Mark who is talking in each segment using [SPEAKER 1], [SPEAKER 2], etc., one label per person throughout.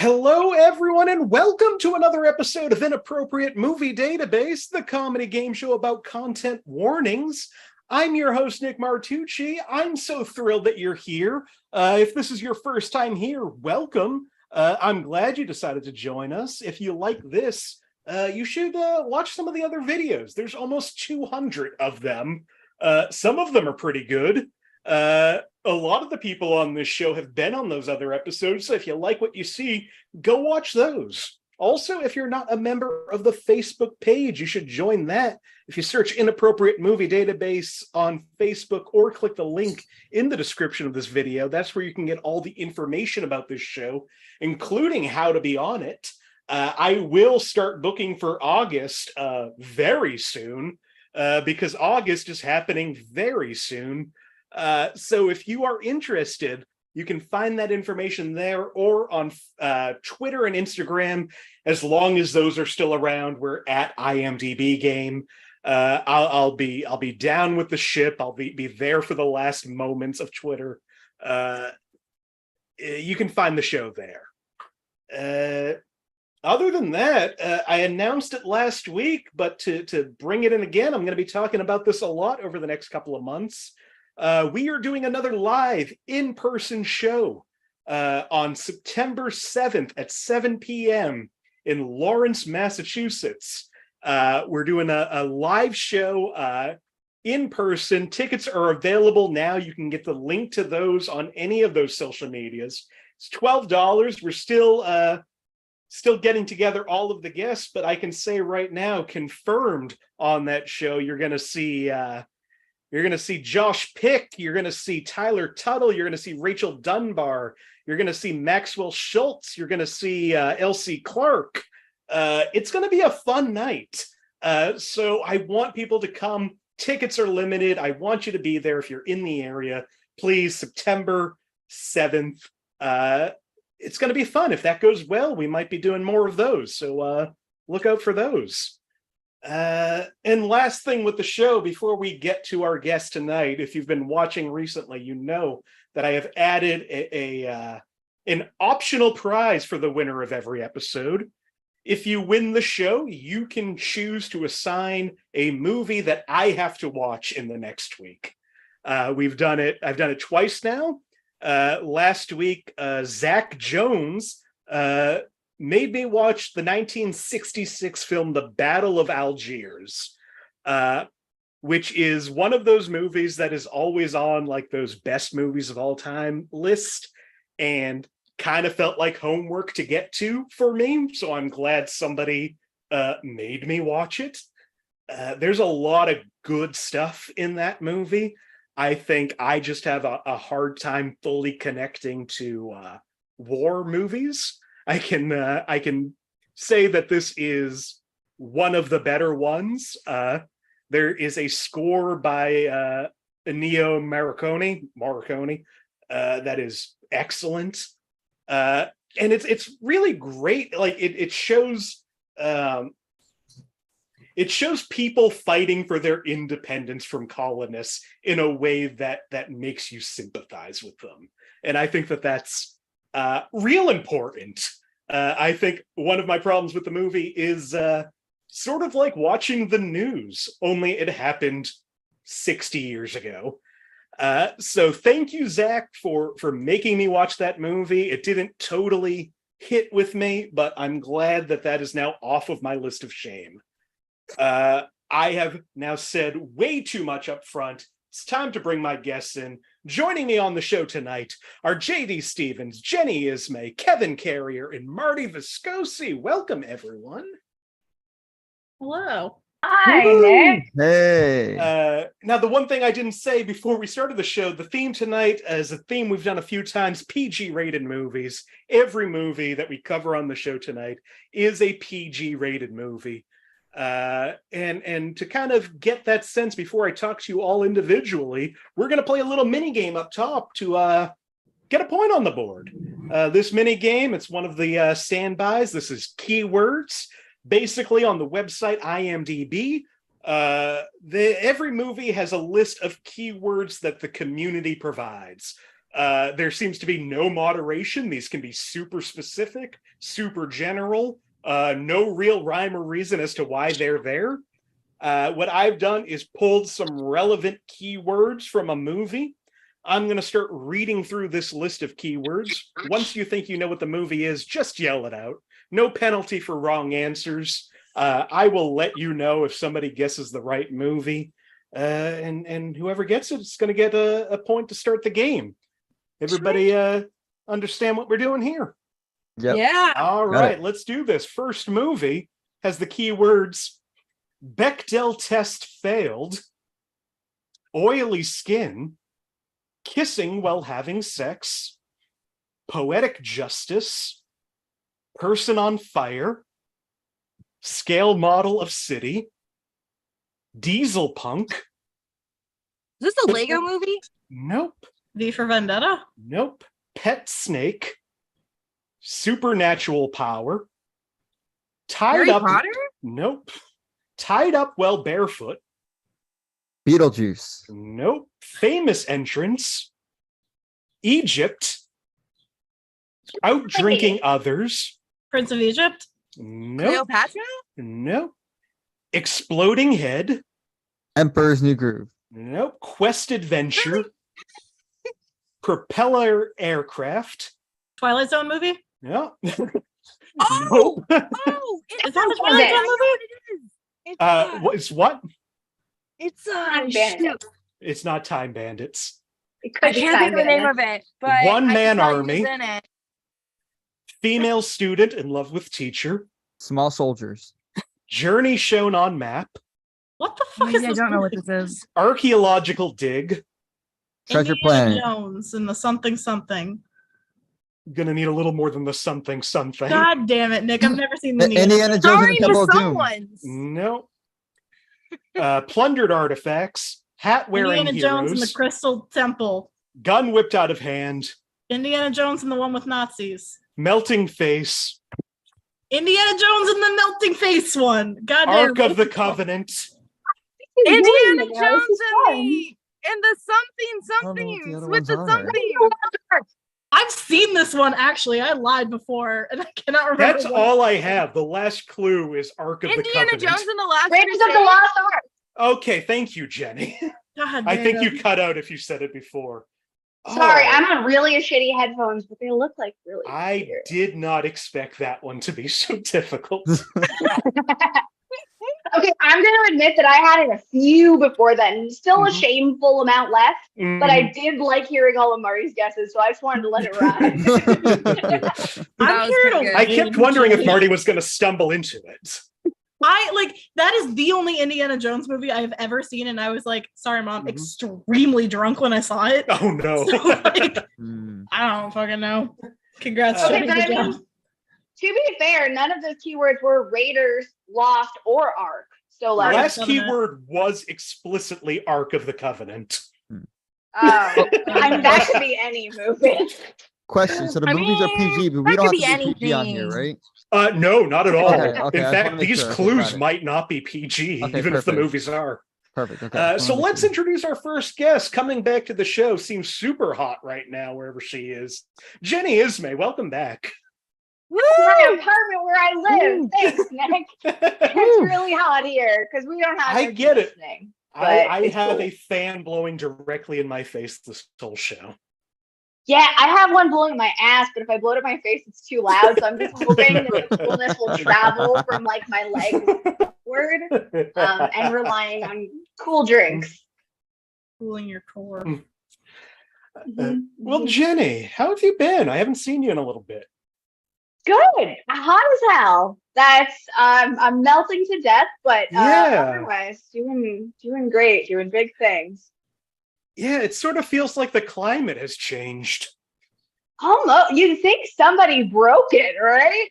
[SPEAKER 1] Hello, everyone, and welcome to another episode of Inappropriate Movie Database, the comedy game show about content warnings. I'm your host, Nick Martucci. I'm so thrilled that you're here. If this is your first time here, welcome. I'm glad you decided to join us. If you like this, you should watch some of the other videos. There's almost 200 of them. Some of them are pretty good. A lot of the people on this show have been on those other episodes, so if you like what you see, go watch those. Also, if you're not a member of the Facebook page, you should join that. If you search Inappropriate Movie Database on Facebook or click the link in the description of this video, that's where you can get all the information about this show, including how to be on it. I will start booking for August very soon, because August is happening very soon. So if you are interested, you can find that information there or on Twitter and Instagram, as long as those are still around. We're at IMDb Game. I'll be down with the ship. I'll be there for the last moments of Twitter. You can find the show there. Other than that, I announced it last week, but to bring it in again, I'm going to be talking about this a lot over the next couple of months. We are doing another live in-person show on September 7th at 7 p.m. in Lawrence, Massachusetts. We're doing a live show in person. Tickets are available now. You can get the link to those on any of those social medias. It's $12. We're still getting together all of the guests, but I can say right now, confirmed on that show, you're going to see Josh Pick. You're going to see Tyler Tuttle. You're going to see Rachel Dunbar. You're going to see Maxwell Schultz. You're going to see Elsie Clark. It's going to be a fun night. So I want people to come. Tickets are limited. I want you to be there if you're in the area. Please, September 7th. It's going to be fun. If that goes well, we might be doing more of those. So look out for those. And last thing with the show, before we get to our guest tonight, if you've been watching recently, you know that I have added an optional prize for the winner of every episode. If you win the show, you can choose to assign a movie that I have to watch in the next week. I've done it twice now. Last week, Zach Jones made me watch the 1966 film The Battle of Algiers, which is one of those movies that is always on like those best movies of all time list, and kind of felt like homework to get to for me. So I'm glad somebody made me watch it. There's a lot of good stuff in that movie. I think I just have a hard time fully connecting to war movies. I can say that this is one of the better ones. There is a score by Ennio Morricone that is excellent, and it's really great. Like it shows people fighting for their independence from colonists in a way that makes you sympathize with them, and I think that's real important. I think one of my problems with the movie is sort of like watching the news, only it happened 60 years ago. So thank you, Zach, for making me watch that movie. It didn't totally hit with me, but I'm glad that is now off of my list of shame. I have now said way too much up front. It's time to bring my guests in. Joining me on the show tonight are J.D. Stephans, Jenny Isme, Kevin Carrier, and Marty Viscosi. Welcome, everyone.
[SPEAKER 2] Hello. Hi, Nick.
[SPEAKER 3] Hey.
[SPEAKER 1] Now, the one thing I didn't say before we started the show, the theme tonight is a theme we've done a few times, PG-rated movies. Every movie that we cover on the show tonight is a PG-rated movie. And to kind of get that sense before I talk to you all individually, we're going to play a little mini game up top to get a point on the board. This mini game, it's one of the standbys. This is keywords. Basically, on the website IMDb, every movie has a list of keywords that the community provides. There seems to be no moderation. These can be super specific, super general, no real rhyme or reason as to why they're there. What I've done is pulled some relevant keywords from a movie. I'm going to start reading through this list of keywords. Once you think you know what the movie is, just yell it out. No penalty for wrong answers. I will let you know if somebody guesses the right movie. And whoever gets it is going to get a point to start the game. Everybody understand what we're doing here?
[SPEAKER 2] Yep.
[SPEAKER 3] Yeah.
[SPEAKER 1] All right, let's do this. First movie has the keywords Bechdel test failed, oily skin, kissing while having sex, poetic justice, person on fire, scale model of city, diesel punk.
[SPEAKER 3] Is this a Lego movie?
[SPEAKER 1] Nope.
[SPEAKER 4] V for Vendetta?
[SPEAKER 1] Nope. Pet snake, supernatural power, tied
[SPEAKER 3] Harry
[SPEAKER 1] up.
[SPEAKER 3] Potter?
[SPEAKER 1] Nope. Tied up while barefoot.
[SPEAKER 2] Beetlejuice.
[SPEAKER 1] Nope. Famous entrance. Egypt. Out drinking others.
[SPEAKER 4] Prince of Egypt?
[SPEAKER 1] Nope.
[SPEAKER 3] Cleopatra?
[SPEAKER 1] Nope. Exploding head.
[SPEAKER 2] Emperor's New Groove.
[SPEAKER 1] Nope. Quest adventure. Propeller aircraft.
[SPEAKER 4] Twilight Zone movie?
[SPEAKER 1] No.
[SPEAKER 3] Oh!
[SPEAKER 1] Nope.
[SPEAKER 3] Oh!
[SPEAKER 4] Is that the Twilight Zone movie?
[SPEAKER 1] It's what?
[SPEAKER 3] It's
[SPEAKER 5] Time Bandits.
[SPEAKER 1] It's not Time Bandits.
[SPEAKER 5] It
[SPEAKER 3] I
[SPEAKER 5] could be
[SPEAKER 3] can't think of the name
[SPEAKER 5] Bandits.
[SPEAKER 3] of it, but
[SPEAKER 1] One
[SPEAKER 3] I
[SPEAKER 1] Man
[SPEAKER 3] can tell you
[SPEAKER 1] Army.
[SPEAKER 3] who's in it.
[SPEAKER 1] Female student in love with teacher.
[SPEAKER 2] Small Soldiers.
[SPEAKER 1] Journey shown on map.
[SPEAKER 4] What the fuck
[SPEAKER 3] Maybe
[SPEAKER 4] is
[SPEAKER 3] I
[SPEAKER 4] this
[SPEAKER 3] don't know what
[SPEAKER 4] movie?
[SPEAKER 3] this is.
[SPEAKER 1] Archaeological dig.
[SPEAKER 2] Treasure
[SPEAKER 4] Indiana
[SPEAKER 2] Planet.
[SPEAKER 4] Jones and the something something.
[SPEAKER 1] Gonna need a little more than the something something.
[SPEAKER 4] God damn it, Nick. I've never seen the
[SPEAKER 2] Indiana Jones and
[SPEAKER 3] Sorry
[SPEAKER 2] the Temple
[SPEAKER 3] for
[SPEAKER 2] of Doom.
[SPEAKER 3] someone's.
[SPEAKER 1] No. Plundered artifacts. Hat wearing
[SPEAKER 4] Indiana
[SPEAKER 1] heroes.
[SPEAKER 4] Jones and the Crystal Temple.
[SPEAKER 1] Gun whipped out of hand.
[SPEAKER 4] Indiana Jones and the one with Nazis.
[SPEAKER 1] Melting face.
[SPEAKER 4] Indiana Jones and the melting face one. God damn.
[SPEAKER 1] Ark of the Covenant.
[SPEAKER 3] Indiana
[SPEAKER 5] This is
[SPEAKER 3] Jones
[SPEAKER 5] fun.
[SPEAKER 3] and the something
[SPEAKER 2] don't know what the
[SPEAKER 3] somethings
[SPEAKER 2] other
[SPEAKER 3] with the
[SPEAKER 2] ones are.
[SPEAKER 3] something.
[SPEAKER 4] I've seen this one actually. I lied before and I cannot remember.
[SPEAKER 1] That's
[SPEAKER 4] what-
[SPEAKER 1] all I have. The last clue is Ark of the
[SPEAKER 3] Indiana
[SPEAKER 1] Covenant.
[SPEAKER 3] Jones and the Last
[SPEAKER 5] Raiders of the
[SPEAKER 3] Crusade.
[SPEAKER 5] Lost Ark.
[SPEAKER 1] Okay, thank you, Jenny.
[SPEAKER 4] God
[SPEAKER 1] I think
[SPEAKER 4] damn.
[SPEAKER 1] you cut out if you said it before.
[SPEAKER 5] Sorry,
[SPEAKER 1] Oh,
[SPEAKER 5] I'm on really shitty headphones, but they look like really.
[SPEAKER 1] I
[SPEAKER 5] clear.
[SPEAKER 1] did not expect that one to be so difficult.
[SPEAKER 5] Okay, I'm going to admit that I had a few before then. Still a
[SPEAKER 1] Mhm.
[SPEAKER 5] shameful amount left, but I
[SPEAKER 1] Mm.
[SPEAKER 5] did like hearing all of Murray's guesses, so I just wanted to let it ride.
[SPEAKER 3] That
[SPEAKER 4] I'm
[SPEAKER 3] was
[SPEAKER 4] here
[SPEAKER 3] pretty
[SPEAKER 4] to
[SPEAKER 3] good.
[SPEAKER 1] I kept
[SPEAKER 4] win,
[SPEAKER 1] wondering if
[SPEAKER 4] Jenny.
[SPEAKER 1] Marty was going to stumble into it.
[SPEAKER 4] That is the only Indiana Jones movie I have ever seen, and I was like, sorry, Mom,
[SPEAKER 1] Mhm.
[SPEAKER 4] extremely drunk when I saw it.
[SPEAKER 1] Oh no.
[SPEAKER 4] So, like,
[SPEAKER 2] Hmm.
[SPEAKER 4] I don't fucking know. Congrats,
[SPEAKER 1] Okay,
[SPEAKER 4] Jenny.
[SPEAKER 5] but I
[SPEAKER 4] Good
[SPEAKER 5] mean,
[SPEAKER 4] job.
[SPEAKER 5] To be fair, none of those keywords were Raiders, Lost, or Ark. So
[SPEAKER 1] The
[SPEAKER 5] like,
[SPEAKER 1] last
[SPEAKER 4] Covenant.
[SPEAKER 1] keyword was explicitly Ark of the Covenant.
[SPEAKER 5] that could be any movie.
[SPEAKER 2] Question. So the
[SPEAKER 3] I
[SPEAKER 2] movies are
[SPEAKER 3] mean,
[SPEAKER 2] PG, but
[SPEAKER 3] that
[SPEAKER 2] we don't
[SPEAKER 3] could
[SPEAKER 2] have
[SPEAKER 3] be
[SPEAKER 2] to be PG on here,
[SPEAKER 3] anything.
[SPEAKER 2] right?
[SPEAKER 1] No, not at all.
[SPEAKER 2] Okay, okay,
[SPEAKER 1] In
[SPEAKER 2] I just
[SPEAKER 1] fact,
[SPEAKER 2] wanna make
[SPEAKER 1] these
[SPEAKER 2] sure. Okay,
[SPEAKER 1] clues
[SPEAKER 2] got it.
[SPEAKER 1] might not be PG,
[SPEAKER 2] Okay,
[SPEAKER 1] even if the
[SPEAKER 2] perfect.
[SPEAKER 1] movies are.
[SPEAKER 2] Perfect. Okay.
[SPEAKER 1] So let's introduce our first guest. Coming back to the show, seems super hot right now, wherever she is. Jenny Isme, welcome back.
[SPEAKER 5] My apartment where I live. Thanks, Nick. It's really hot here because we don't have.
[SPEAKER 1] I
[SPEAKER 5] air
[SPEAKER 1] get it.
[SPEAKER 5] conditioning,
[SPEAKER 1] I
[SPEAKER 5] but it's
[SPEAKER 1] have
[SPEAKER 5] cool.
[SPEAKER 1] a fan blowing directly in my face this whole show.
[SPEAKER 5] Yeah, I have one blowing in my ass, but if I blow it in my face, it's too loud. So I'm just hoping that the coolness will travel from like my legs upward, and relying on cool drinks.
[SPEAKER 4] Cooling your core.
[SPEAKER 1] Well, Jenny, how have you been? I haven't seen you in a little bit.
[SPEAKER 5] Good, hot as hell. That's I'm melting to death, but
[SPEAKER 1] Yeah.
[SPEAKER 5] otherwise doing great, doing big things.
[SPEAKER 1] Yeah, it sort of feels like the climate has changed.
[SPEAKER 5] Almost, you'd think somebody broke it, right?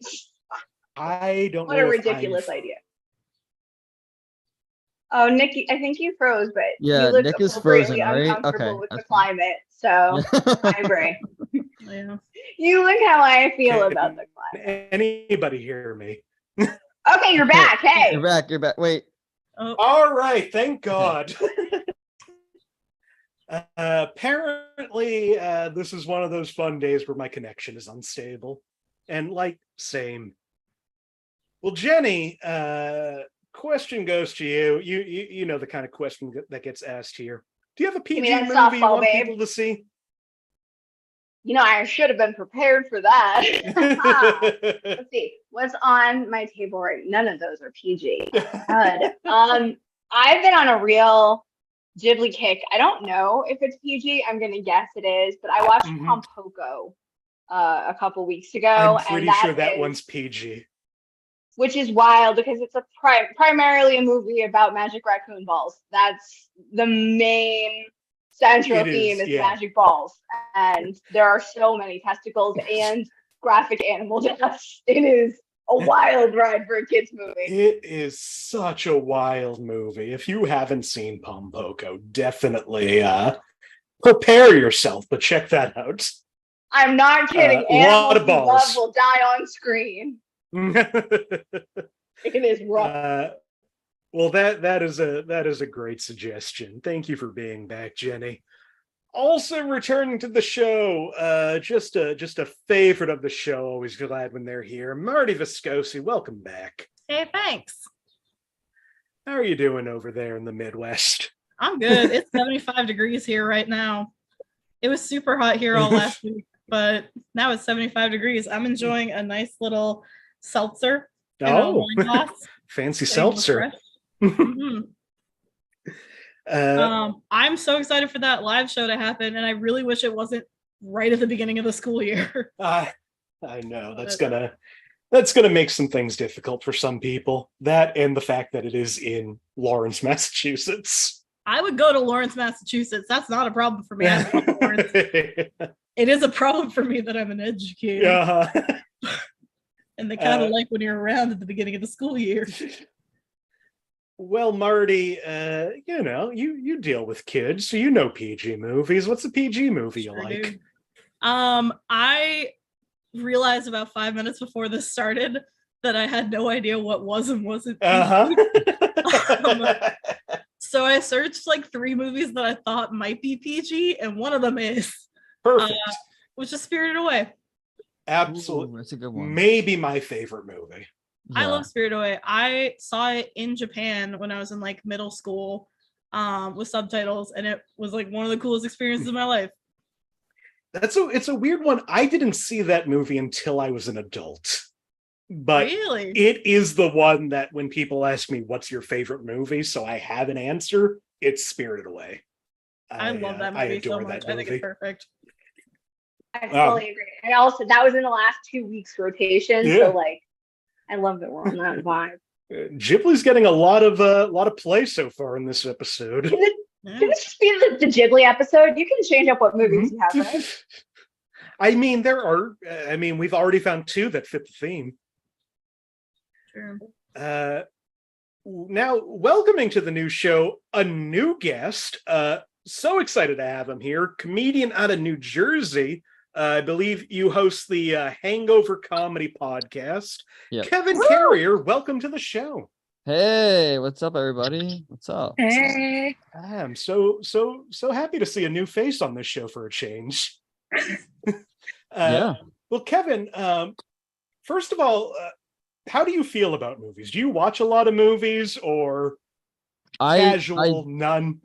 [SPEAKER 1] I don't
[SPEAKER 5] What
[SPEAKER 1] know
[SPEAKER 5] a
[SPEAKER 1] if
[SPEAKER 5] ridiculous
[SPEAKER 1] I'm-
[SPEAKER 5] idea. Oh, Nikki, I think you froze, but
[SPEAKER 2] Yeah,
[SPEAKER 5] you look
[SPEAKER 2] Nick is
[SPEAKER 5] appropriately
[SPEAKER 2] frozen, right?
[SPEAKER 5] uncomfortable
[SPEAKER 2] Okay,
[SPEAKER 5] with the
[SPEAKER 2] that's fine.
[SPEAKER 5] climate. So my brain.
[SPEAKER 4] Yeah.
[SPEAKER 5] You look how I feel
[SPEAKER 1] Can
[SPEAKER 5] about the climate.
[SPEAKER 1] Anybody hear me?
[SPEAKER 5] Okay, you're back. Hey.
[SPEAKER 2] You're back. You're back. Wait.
[SPEAKER 4] Oh,
[SPEAKER 1] All right, thank God. Apparently, this is one of those fun days where my connection is unstable. And like, same. Well, Jenny, question goes to you. You know the kind of question that gets asked here. Do you have a
[SPEAKER 5] Give
[SPEAKER 1] PG
[SPEAKER 5] me
[SPEAKER 1] movie
[SPEAKER 5] that
[SPEAKER 1] you
[SPEAKER 5] softball,
[SPEAKER 1] want
[SPEAKER 5] babe.
[SPEAKER 1] people to see?
[SPEAKER 5] I should have been prepared for that. Let's see. What's on my table right? None of those are PG. Good. I've been on a real Ghibli kick. I don't know if it's PG. I'm gonna guess it is, but I watched
[SPEAKER 1] Mhm.
[SPEAKER 5] Pompoko a couple weeks ago,
[SPEAKER 1] I'm pretty
[SPEAKER 5] and
[SPEAKER 1] sure that
[SPEAKER 5] is-
[SPEAKER 1] one's PG.
[SPEAKER 5] which is wild because it's a primarily a movie about magic raccoon balls. That's the main central
[SPEAKER 1] It is,
[SPEAKER 5] theme is
[SPEAKER 1] yeah.
[SPEAKER 5] magic balls, and there are so many testicles and graphic animal deaths. It is a wild ride for a kids movie.
[SPEAKER 1] It is such a wild movie. If you haven't seen Pompoko, definitely prepare yourself, but check that out.
[SPEAKER 5] I'm not kidding.
[SPEAKER 1] A lot
[SPEAKER 5] Animals
[SPEAKER 1] of
[SPEAKER 5] we
[SPEAKER 1] balls.
[SPEAKER 5] love will die on screen. It is rough.
[SPEAKER 1] Well, that is a great suggestion. Thank you for being back, Jenny. Also returning to the show, just a favorite of the show. Always glad when they're here. Marty Viscosi, welcome back.
[SPEAKER 4] Hey, thanks.
[SPEAKER 1] How are you doing over there in the Midwest?
[SPEAKER 4] I'm good. It's 75 degrees here right now. It was super hot here all last week, but now it's 75 degrees. I'm enjoying a nice little seltzer in a wine glass.
[SPEAKER 1] Fancy
[SPEAKER 4] Getting
[SPEAKER 1] seltzer.
[SPEAKER 4] refreshed. Mhm. I'm so excited for that live show to happen, and I really wish it wasn't right at the beginning of the school year.
[SPEAKER 1] I know that's gonna make some things difficult for some people. That and the fact that it is in Lawrence, Massachusetts.
[SPEAKER 4] I would go to Lawrence, Massachusetts. That's not a problem for me. I love Lawrence. It is a problem for me that I'm an educator, and they kind of like when you're around at the beginning of the school year.
[SPEAKER 1] Well, Marty, you deal with kids, so you know PG movies. What's a PG movie you like?
[SPEAKER 4] Dude. I realized about 5 minutes before this started that I had no idea what was and wasn't PG. So I searched like 3 movies that I thought might be PG, and one of them is
[SPEAKER 1] Perfect.
[SPEAKER 4] which is Spirited Away.
[SPEAKER 1] Absolutely.
[SPEAKER 2] Ooh, that's a good one.
[SPEAKER 1] Maybe my favorite movie.
[SPEAKER 4] I love Spirited Away. I saw it in Japan when I was in like middle school with subtitles, and it was like one of the coolest experiences of my life.
[SPEAKER 1] It's a weird one. I didn't see that movie until I was an adult. But
[SPEAKER 4] Really?
[SPEAKER 1] it is the one that when people ask me what's your favorite movie, so I have an answer, it's Spirited Away.
[SPEAKER 4] I love that movie
[SPEAKER 1] I adore
[SPEAKER 4] so much.
[SPEAKER 1] that
[SPEAKER 4] I think
[SPEAKER 1] movie.
[SPEAKER 4] it's perfect.
[SPEAKER 5] I fully agree. And also, that was in the last 2 weeks rotation,
[SPEAKER 1] Yeah.
[SPEAKER 5] so like, I love that we're on that vibe.
[SPEAKER 1] Ghibli's getting a lot of play so far in this episode.
[SPEAKER 5] Can
[SPEAKER 4] Yeah.
[SPEAKER 5] this just be the Ghibli episode? You can change up what movies you have, right?
[SPEAKER 1] I mean, we've already found 2 that fit the theme.
[SPEAKER 4] True.
[SPEAKER 1] Now, welcoming to the new show, a new guest. So excited to have him here. Comedian out of New Jersey. I believe you host the Hangover Comedy Podcast.
[SPEAKER 2] Yep.
[SPEAKER 1] Kevin Carrier, welcome to the show.
[SPEAKER 2] Hey, what's up, everybody? What's up?
[SPEAKER 3] Hey.
[SPEAKER 1] I'm so happy to see a new face on this show for a change.
[SPEAKER 2] Yeah.
[SPEAKER 1] Well, Kevin, first of all, how do you feel about movies? Do you watch a lot of movies or casual? None.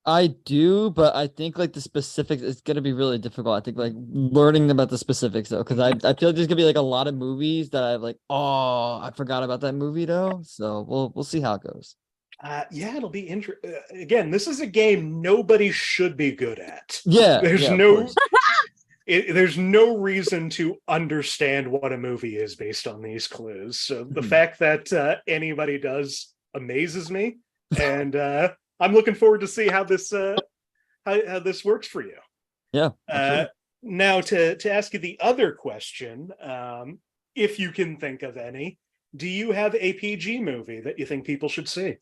[SPEAKER 2] I do, but I think like the specifics is gonna be really difficult. I think like learning about the specifics though, because I feel like there's gonna be like a lot of movies that I've like, oh, I forgot about that movie though. So we'll see how it goes.
[SPEAKER 1] Yeah, it'll be interesting. Again, this is a game nobody should be good at.
[SPEAKER 2] Yeah,
[SPEAKER 1] There's
[SPEAKER 2] yeah, of
[SPEAKER 1] no
[SPEAKER 2] course.
[SPEAKER 1] there's no reason to understand what a movie is based on these clues. So the fact that anybody does amazes me, and I'm looking forward to see how this how this works for you.
[SPEAKER 2] Yeah. Absolutely.
[SPEAKER 1] Now to ask you the other question, if you can think of any, do you have a PG movie that you think people should see?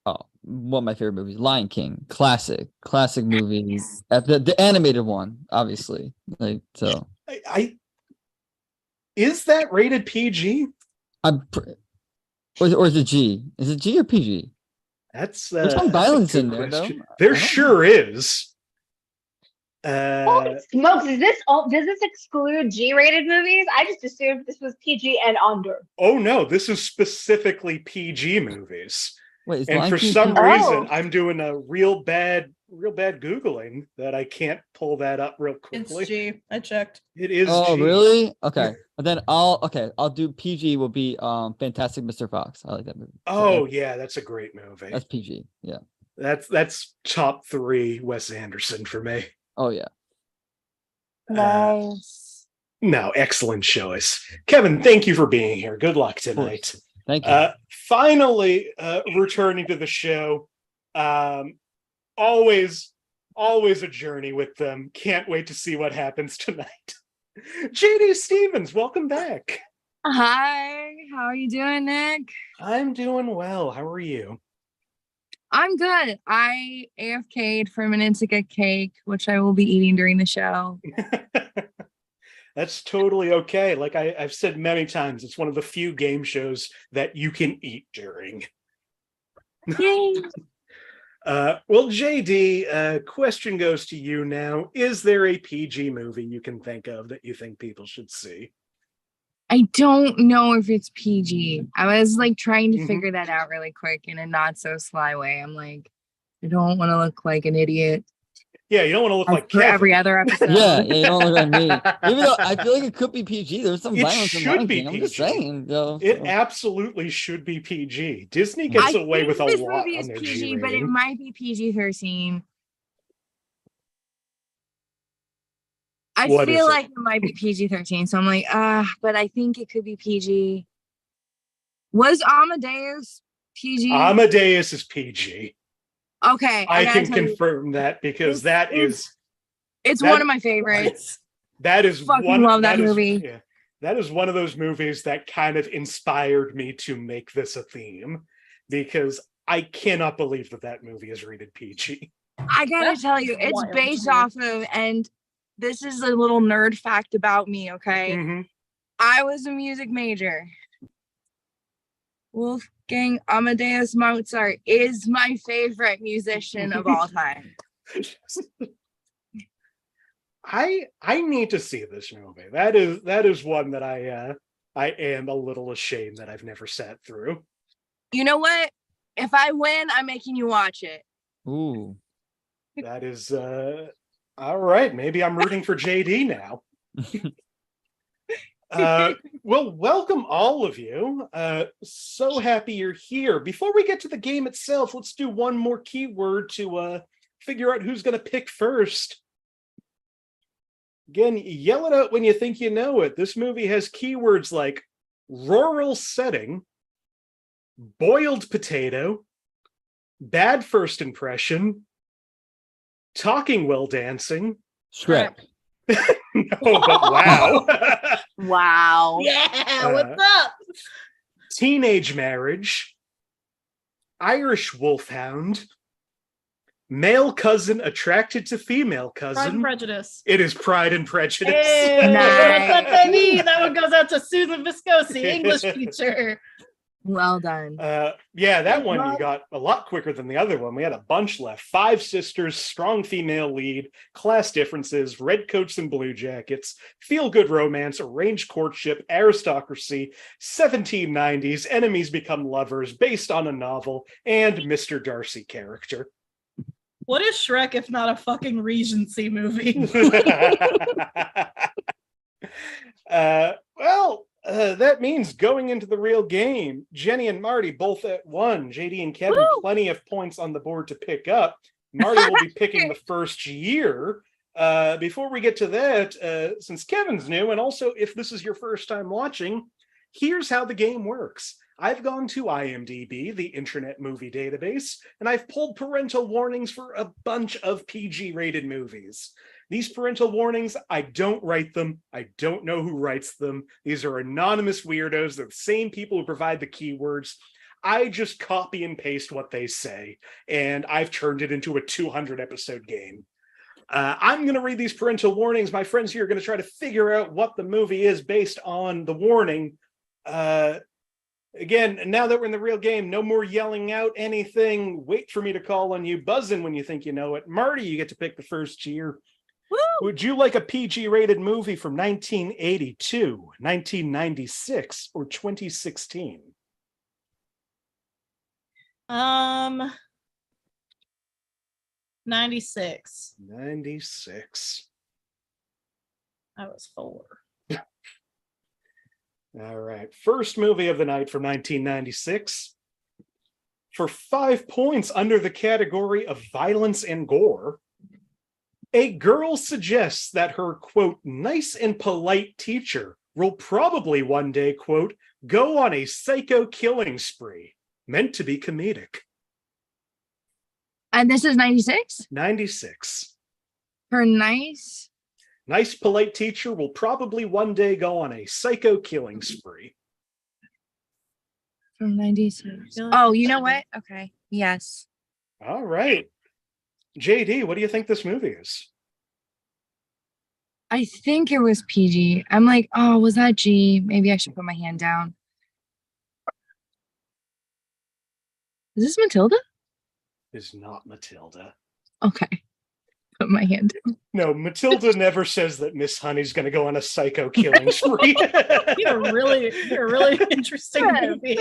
[SPEAKER 2] Oh, one of my favorite movies, Lion King, classic movie. The animated one, obviously. Like so.
[SPEAKER 1] Is that rated PG?
[SPEAKER 2] Or is it G? Is it G or PG?
[SPEAKER 1] That's
[SPEAKER 2] There's some
[SPEAKER 1] that's a
[SPEAKER 2] violence
[SPEAKER 1] good
[SPEAKER 2] in there, though.
[SPEAKER 1] question. There sure is.
[SPEAKER 5] Holy smokes! Is this all? Does this exclude G-rated movies? I just assumed this was PG and under.
[SPEAKER 1] Oh no, this is specifically PG movies.
[SPEAKER 2] Wait, is
[SPEAKER 1] And
[SPEAKER 2] Lion
[SPEAKER 1] for
[SPEAKER 2] King
[SPEAKER 1] some
[SPEAKER 2] PG?
[SPEAKER 1] reason,
[SPEAKER 5] Oh.
[SPEAKER 1] I'm doing a real bad Googling that I can't pull that up real
[SPEAKER 4] It's
[SPEAKER 1] quickly.
[SPEAKER 4] G. I checked.
[SPEAKER 1] It is
[SPEAKER 2] Oh,
[SPEAKER 1] G.
[SPEAKER 2] really? Okay. But then I'll do PG will be Fantastic Mr. Fox. I like that movie. So
[SPEAKER 1] Oh yeah, that's a great movie.
[SPEAKER 2] that's PG. Yeah.
[SPEAKER 1] That's top 3 Wes Anderson for me.
[SPEAKER 2] Oh yeah.
[SPEAKER 3] Nice.
[SPEAKER 1] No, excellent choice. Kevin, thank you for being here. Good luck tonight.
[SPEAKER 2] Thank you.
[SPEAKER 1] Finally, returning to the show. Always a journey with them. Can't wait to see what happens tonight. JD Stephans, welcome back.
[SPEAKER 3] Hi, how are you doing, Nick?
[SPEAKER 1] I'm doing well. How are you?
[SPEAKER 3] I'm good. I AFK'd for a minute to get cake, which I will be eating during the show.
[SPEAKER 1] That's totally okay. Like I've said many times, it's one of the few game shows that you can eat during.
[SPEAKER 3] Yay!
[SPEAKER 1] Well, JD, question goes to you now. Is there a PG movie you can think of that you think people should see?
[SPEAKER 3] I don't know if it's PG. I was like trying to
[SPEAKER 1] Mhm.
[SPEAKER 3] figure that out really quick in a not so sly way. I'm like, I don't want to look like an idiot
[SPEAKER 1] Yeah, you don't want to look like
[SPEAKER 3] for
[SPEAKER 1] Kevin.
[SPEAKER 3] every other episode.
[SPEAKER 2] Yeah, you don't look like me. Even though I feel like it could be PG. There's some
[SPEAKER 1] It
[SPEAKER 2] violence in
[SPEAKER 1] should
[SPEAKER 2] Lion
[SPEAKER 1] be
[SPEAKER 2] King. I'm just
[SPEAKER 1] PG.
[SPEAKER 2] saying. So,
[SPEAKER 1] It absolutely should be PG. Disney gets
[SPEAKER 3] I
[SPEAKER 1] away
[SPEAKER 3] think
[SPEAKER 1] with a
[SPEAKER 3] this
[SPEAKER 1] lot
[SPEAKER 3] movie
[SPEAKER 1] on
[SPEAKER 3] is
[SPEAKER 1] their
[SPEAKER 3] PG,
[SPEAKER 1] G
[SPEAKER 3] but it
[SPEAKER 1] rating.
[SPEAKER 3] might be PG-13. I
[SPEAKER 1] What is
[SPEAKER 3] feel
[SPEAKER 1] it?
[SPEAKER 3] like it might be PG-13, so I'm like, but I think it could be PG. Was Amadeus PG?
[SPEAKER 1] Amadeus is PG.
[SPEAKER 3] Okay,
[SPEAKER 1] I
[SPEAKER 3] gotta
[SPEAKER 1] can
[SPEAKER 3] tell you,
[SPEAKER 1] confirm that because
[SPEAKER 3] it's
[SPEAKER 1] that
[SPEAKER 3] one of my favorites.
[SPEAKER 1] is
[SPEAKER 3] Fucking
[SPEAKER 1] one
[SPEAKER 3] love that
[SPEAKER 1] is-
[SPEAKER 3] movie.
[SPEAKER 1] yeah, that is one of those movies that kind of inspired me to make this a theme because I cannot believe that movie is rated PG.
[SPEAKER 3] I gotta
[SPEAKER 4] That's
[SPEAKER 3] tell you, it's
[SPEAKER 4] wild to
[SPEAKER 3] based
[SPEAKER 4] me.
[SPEAKER 3] off of, and this is a little nerd fact about me, okay?
[SPEAKER 1] Mhm.
[SPEAKER 3] I was a music major. Wolfgang Amadeus Mozart is my favorite musician of all time.
[SPEAKER 1] I need to see this movie. That is one that I am a little ashamed that I've never sat through.
[SPEAKER 3] You know what? If I win, I'm making you watch it.
[SPEAKER 2] ooh.
[SPEAKER 1] That is all right. Maybe I'm rooting for JD now. Well, welcome all of you. So happy you're here. Before we get to the game itself, let's do one more keyword to figure out who's going to pick first. Again, yell it out when you think you know it. This movie has keywords like rural setting, boiled potato, bad first impression, talking while dancing.
[SPEAKER 2] Shrek.
[SPEAKER 1] No, but wow.
[SPEAKER 3] Wow.
[SPEAKER 4] Yeah, what's up?
[SPEAKER 1] Teenage marriage, Irish wolfhound, male cousin attracted to female
[SPEAKER 4] Pride and
[SPEAKER 1] cousin.
[SPEAKER 4] Prejudice.
[SPEAKER 1] It is Pride and Prejudice.
[SPEAKER 4] Hey,
[SPEAKER 3] Nice.
[SPEAKER 4] what's up, baby? That one goes out to Susan Viscosi, English teacher.
[SPEAKER 3] Well done.
[SPEAKER 1] Yeah, that one you got a lot quicker than the other one. We had a bunch left. 5 sisters, strong female lead, class differences, red coats and blue jackets, feel-good romance, arranged courtship, aristocracy, 1790s, enemies become lovers, based on a novel, and Mr. Darcy character.
[SPEAKER 4] What is Shrek if not a fucking Regency movie?
[SPEAKER 1] That means going into the real game. Jenny and Marty both at 1. JD and Kevin,
[SPEAKER 3] Woo!
[SPEAKER 1] plenty of points on the board to pick up. Marty will be picking the first year. Before we get to that, since Kevin's new, and also if this is your first time watching, here's how the game works. I've gone to IMDb, the Internet Movie Database, and I've pulled parental warnings for a bunch of PG-rated movies. These parental warnings, I don't write them. I don't know who writes them. These are anonymous weirdos. They're the same people who provide the keywords. I just copy and paste what they say, and I've turned it into a 200-episode game. I'm going to read these parental warnings. My friends here are going to try to figure out what the movie is based on the warning. Again, now that we're in the real game, no more yelling out anything. Wait for me to call on you. Buzz in when you think you know it. Marty, you get to pick the first year.
[SPEAKER 3] Woo!
[SPEAKER 1] Would you like a PG-rated movie from 1982, 1996, or 2016?
[SPEAKER 4] 96.
[SPEAKER 1] 96.
[SPEAKER 4] I was 4.
[SPEAKER 1] All right. First movie of the night from 1996. For 5 points under the category of violence and gore, a girl suggests that her, quote, nice and polite teacher will probably one day, quote, go on a psycho killing spree, meant to be comedic.
[SPEAKER 3] And this is 96?
[SPEAKER 1] 96.
[SPEAKER 3] Her nice.
[SPEAKER 1] Nice, polite teacher will probably one day go on a psycho killing spree.
[SPEAKER 3] From 96.
[SPEAKER 4] feel like
[SPEAKER 3] Oh,
[SPEAKER 4] it's
[SPEAKER 3] you know
[SPEAKER 4] seven.
[SPEAKER 3] what? Okay. Yes.
[SPEAKER 1] All right. JD, what do you think this movie is?
[SPEAKER 3] I think it was PG. I'm like, oh, was that G? Maybe I should put my hand down. Is this Matilda?
[SPEAKER 1] Is not Matilda.
[SPEAKER 3] Okay. Put my hand down.
[SPEAKER 1] No, Matilda never says that Miss Honey's going to go on a psycho killing spree.
[SPEAKER 4] You're a really interesting
[SPEAKER 3] Yeah.
[SPEAKER 4] movie.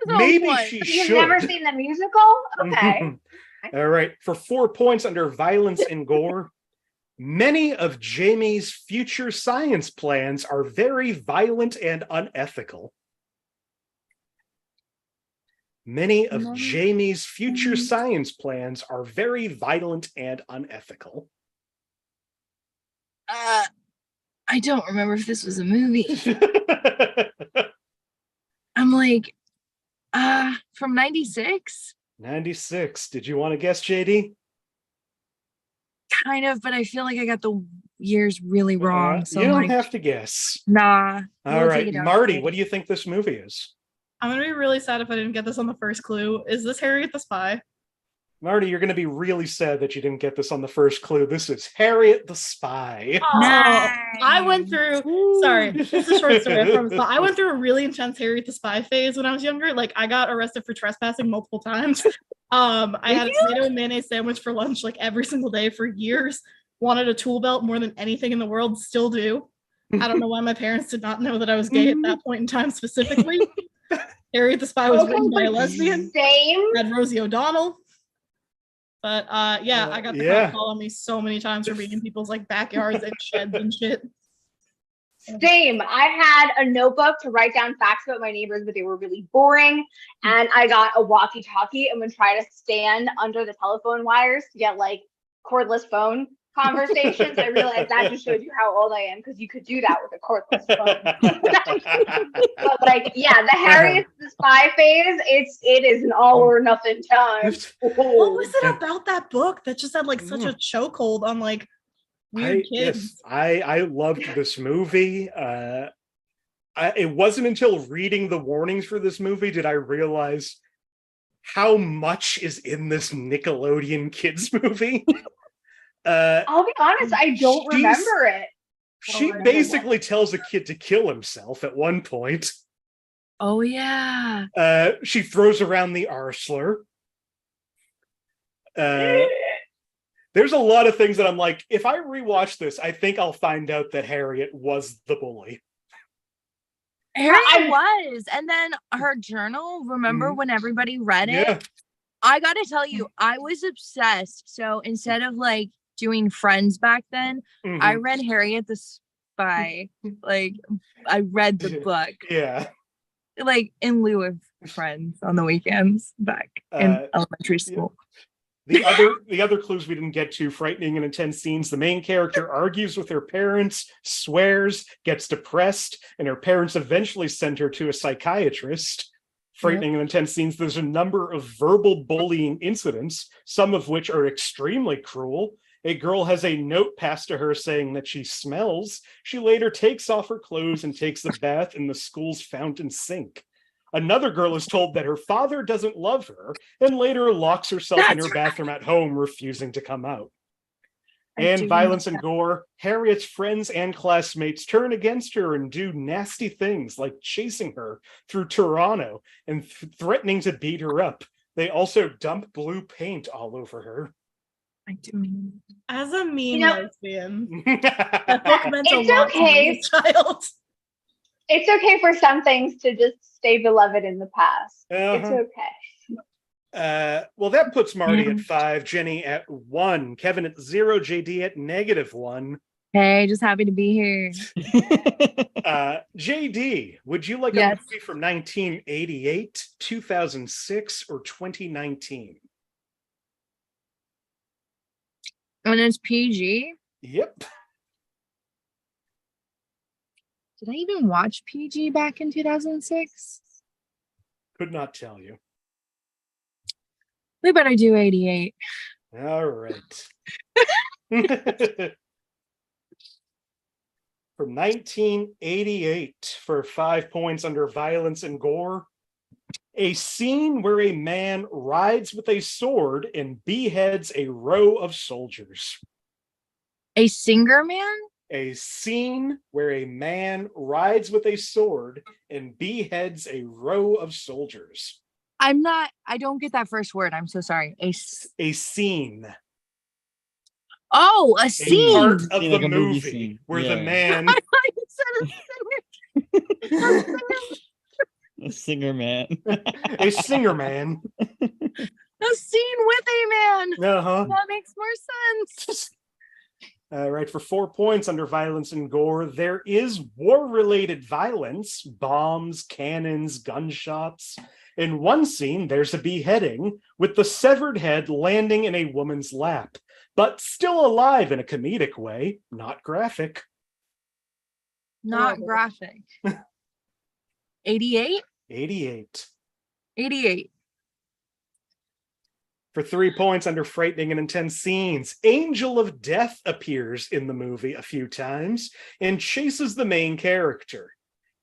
[SPEAKER 1] Maybe she
[SPEAKER 5] You've
[SPEAKER 1] should.
[SPEAKER 5] never seen the musical? Okay.
[SPEAKER 1] All right. For 4 points under violence and gore, many of Jamie's future science plans are very violent and unethical. Many of Jamie's future science plans are very violent and unethical.
[SPEAKER 3] I don't remember if this was a movie. I'm like, from 96?
[SPEAKER 1] 96. Did you want to guess, JD?
[SPEAKER 3] Kind of, but I feel like I got the years really wrong. So
[SPEAKER 1] You
[SPEAKER 3] I'm
[SPEAKER 1] don't
[SPEAKER 3] like,
[SPEAKER 1] have to guess.
[SPEAKER 3] nah.
[SPEAKER 1] All
[SPEAKER 3] we'll
[SPEAKER 1] right,
[SPEAKER 3] take it out.
[SPEAKER 1] Marty, what do you think this movie is?
[SPEAKER 4] I'm gonna be really sad if I didn't get this on the first clue. Is this Harriet the Spy?
[SPEAKER 1] Marty, you're going to be really sad that you didn't get this on the first clue. This is Harriet the Spy.
[SPEAKER 4] I went through. Sorry, it's a short story. I promise. But I went through a really intense Harriet the Spy phase when I was younger. Like I got arrested for trespassing multiple times. I had a tomato and mayonnaise sandwich for lunch like every single day for years. Wanted a tool belt more than anything in the world. Still do. I don't know why my parents did not know that I was gay at that point in time specifically. Harriet the Spy was written by a lesbian.
[SPEAKER 5] Same.
[SPEAKER 4] Had Rosie O'Donnell. But yeah, I got the
[SPEAKER 1] yeah.
[SPEAKER 4] cop call on me so many times for being in people's like backyards and sheds and shit.
[SPEAKER 5] Same. I had a notebook to write down facts about my neighbors, but they were really boring. And I got a walkie-talkie and would try to stand under the telephone wires to get like cordless phone conversations. I realized that just shows you how old I am because you could do that with a cordless phone. But like, yeah, the Harriet the Spy phase, it is an all or nothing time.
[SPEAKER 4] What was it about that book that just had like such a chokehold on like weird kids?
[SPEAKER 1] I loved this movie. It wasn't until reading the warnings for this movie did I realize how much is in this Nickelodeon kids movie.
[SPEAKER 5] I'll be honest, I don't remember it.
[SPEAKER 1] She basically tells a kid to kill himself at one point.
[SPEAKER 3] Oh yeah.
[SPEAKER 1] She throws around the R slur. There's a lot of things that I'm like, if I rewatch this, I think I'll find out that Harriet was the bully.
[SPEAKER 3] Harriet was. And then her journal, remember when everybody read it?
[SPEAKER 1] Yeah.
[SPEAKER 3] I gotta tell you, I was obsessed. So instead of like doing Friends back then, I read Harriet the Spy. Like I read the book.
[SPEAKER 1] Yeah.
[SPEAKER 3] Like in lieu of Friends on the weekends back in elementary school.
[SPEAKER 1] The other clues we didn't get to, frightening and intense scenes. The main character argues with her parents, swears, gets depressed, and her parents eventually send her to a psychiatrist. Frightening and intense scenes. There's a number of verbal bullying incidents, some of which are extremely cruel. A girl has a note passed to her saying that she smells. She later takes off her clothes and takes a bath in the school's fountain sink. Another girl is told that her father doesn't love her and later locks herself in her bathroom at home, refusing to come out. And violence and gore. Harriet's friends and classmates turn against her and do nasty things like chasing her through Toronto and threatening to beat her up. They also dump blue paint all over her.
[SPEAKER 3] I do.
[SPEAKER 4] As a mean
[SPEAKER 5] know-
[SPEAKER 4] lesbian, that book meant a
[SPEAKER 5] It's
[SPEAKER 4] lot to me
[SPEAKER 5] okay.
[SPEAKER 4] as a child.
[SPEAKER 5] It's okay for some things to just stay beloved in the past. It's
[SPEAKER 1] Uh-huh.
[SPEAKER 5] okay.
[SPEAKER 1] Well, that puts Marty at 5, Jenny at 1, Kevin at 0, JD at -1.
[SPEAKER 3] Hey, just happy to be here.
[SPEAKER 1] JD, would you like a
[SPEAKER 3] Yes.
[SPEAKER 1] movie from 1988, 2006, or 2019?
[SPEAKER 3] When it's PG.
[SPEAKER 1] Yep.
[SPEAKER 3] Did I even watch PG back in 2006?
[SPEAKER 1] Could not tell you.
[SPEAKER 3] We better do 88.
[SPEAKER 1] All right. From 1988 for 5 points under violence and gore. A scene where a man rides with a sword and beheads a row of soldiers.
[SPEAKER 3] A singer man?
[SPEAKER 1] A scene where a man rides with a sword and beheads a row of soldiers.
[SPEAKER 3] I don't get that first word. I'm so sorry.
[SPEAKER 1] A scene.
[SPEAKER 3] Oh, a
[SPEAKER 1] A
[SPEAKER 3] scene.
[SPEAKER 1] part of
[SPEAKER 2] Scene,
[SPEAKER 1] the
[SPEAKER 2] like a movie
[SPEAKER 1] movie
[SPEAKER 2] scene.
[SPEAKER 1] where the
[SPEAKER 2] Yeah.
[SPEAKER 1] man.
[SPEAKER 3] I thought you said a singer.
[SPEAKER 2] A singer man.
[SPEAKER 1] A singer man.
[SPEAKER 3] A scene with a man.
[SPEAKER 1] Uh-huh.
[SPEAKER 3] That makes more sense.
[SPEAKER 1] All right, for 4 points under violence and gore, there is war-related violence, bombs, cannons, gunshots. In one scene, there's a beheading with the severed head landing in a woman's lap, but still alive in a comedic way, not graphic.
[SPEAKER 3] Not graphic. 88?
[SPEAKER 1] 88.
[SPEAKER 3] 88.
[SPEAKER 1] For 3 points under frightening and intense scenes, Angel of Death appears in the movie a few times and chases the main character.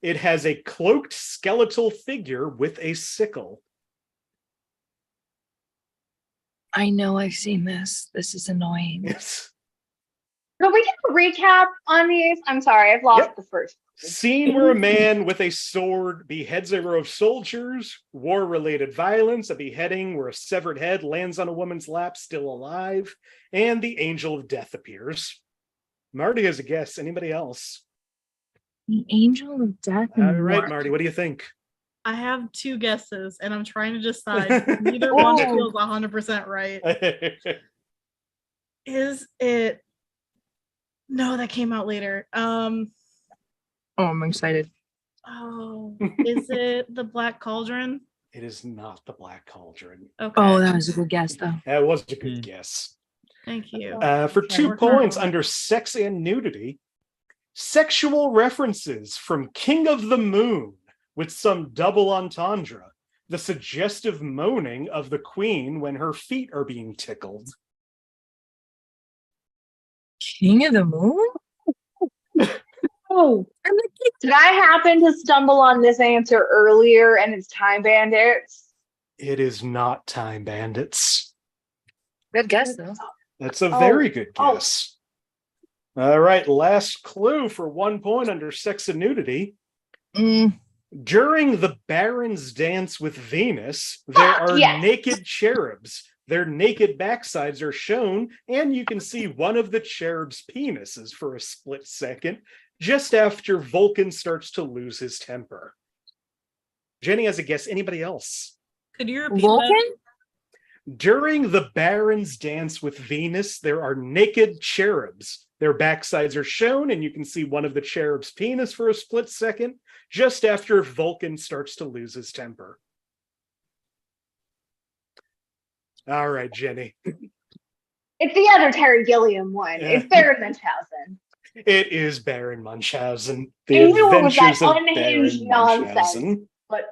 [SPEAKER 1] It has a cloaked skeletal figure with a sickle.
[SPEAKER 3] I know I've seen this. This is annoying.
[SPEAKER 1] Yes.
[SPEAKER 5] Can we get a recap on these? I'm sorry, I've lost
[SPEAKER 1] Yep.
[SPEAKER 5] the first.
[SPEAKER 1] Scene where a man with a sword beheads a row of soldiers, war-related violence, a beheading where a severed head lands on a woman's lap still alive, and the Angel of Death appears. Marty has a guess. Anybody else?
[SPEAKER 3] The Angel of Death.
[SPEAKER 1] All
[SPEAKER 3] and
[SPEAKER 1] right,
[SPEAKER 3] War.
[SPEAKER 1] Marty, what do you think?
[SPEAKER 4] I have 2 guesses, and I'm trying to decide. Neither one
[SPEAKER 3] Oh.
[SPEAKER 4] feels 100% right. Is it? No, that came out later.
[SPEAKER 3] Oh, I'm excited.
[SPEAKER 4] Oh, is it the Black Cauldron?
[SPEAKER 1] It is not the Black Cauldron.
[SPEAKER 4] Okay.
[SPEAKER 3] Oh, that was a good guess, though.
[SPEAKER 1] That was a good guess.
[SPEAKER 4] Thank you.
[SPEAKER 1] For
[SPEAKER 4] Okay,
[SPEAKER 1] 2
[SPEAKER 4] we're
[SPEAKER 1] points
[SPEAKER 4] currently-
[SPEAKER 1] under sex and nudity, sexual references from King of the Moon with some double entendre, the suggestive moaning of the queen when her feet are being tickled.
[SPEAKER 3] King of the Moon?
[SPEAKER 5] Oh,
[SPEAKER 3] I'm the king.
[SPEAKER 5] did I happen to stumble on this answer earlier and it's Time Bandits?
[SPEAKER 1] It is not Time Bandits.
[SPEAKER 3] Good guess, though.
[SPEAKER 1] That's a
[SPEAKER 5] Oh,
[SPEAKER 1] very good
[SPEAKER 5] oh.
[SPEAKER 1] guess. All right, last clue for 1 point under sex and nudity. During the Baron's dance with Venus, there are
[SPEAKER 5] yes.
[SPEAKER 1] naked cherubs. Their naked backsides are shown, and you can see one of the cherubs' penises for a split second, just after Vulcan starts to lose his temper. Jenny has a guess. Anybody else?
[SPEAKER 4] Could you repeat
[SPEAKER 3] Vulcan?
[SPEAKER 4] that?
[SPEAKER 1] During the Baron's dance with Venus, there are naked cherubs. Their backsides are shown, and you can see one of the cherubs' penis for a split second, just after Vulcan starts to lose his temper. All right, Jenny.
[SPEAKER 5] It's the other Terry Gilliam one.
[SPEAKER 1] Yeah.
[SPEAKER 5] It's Baron Munchausen.
[SPEAKER 1] It is Baron Munchausen.
[SPEAKER 5] I knew it was that unhinged nonsense. But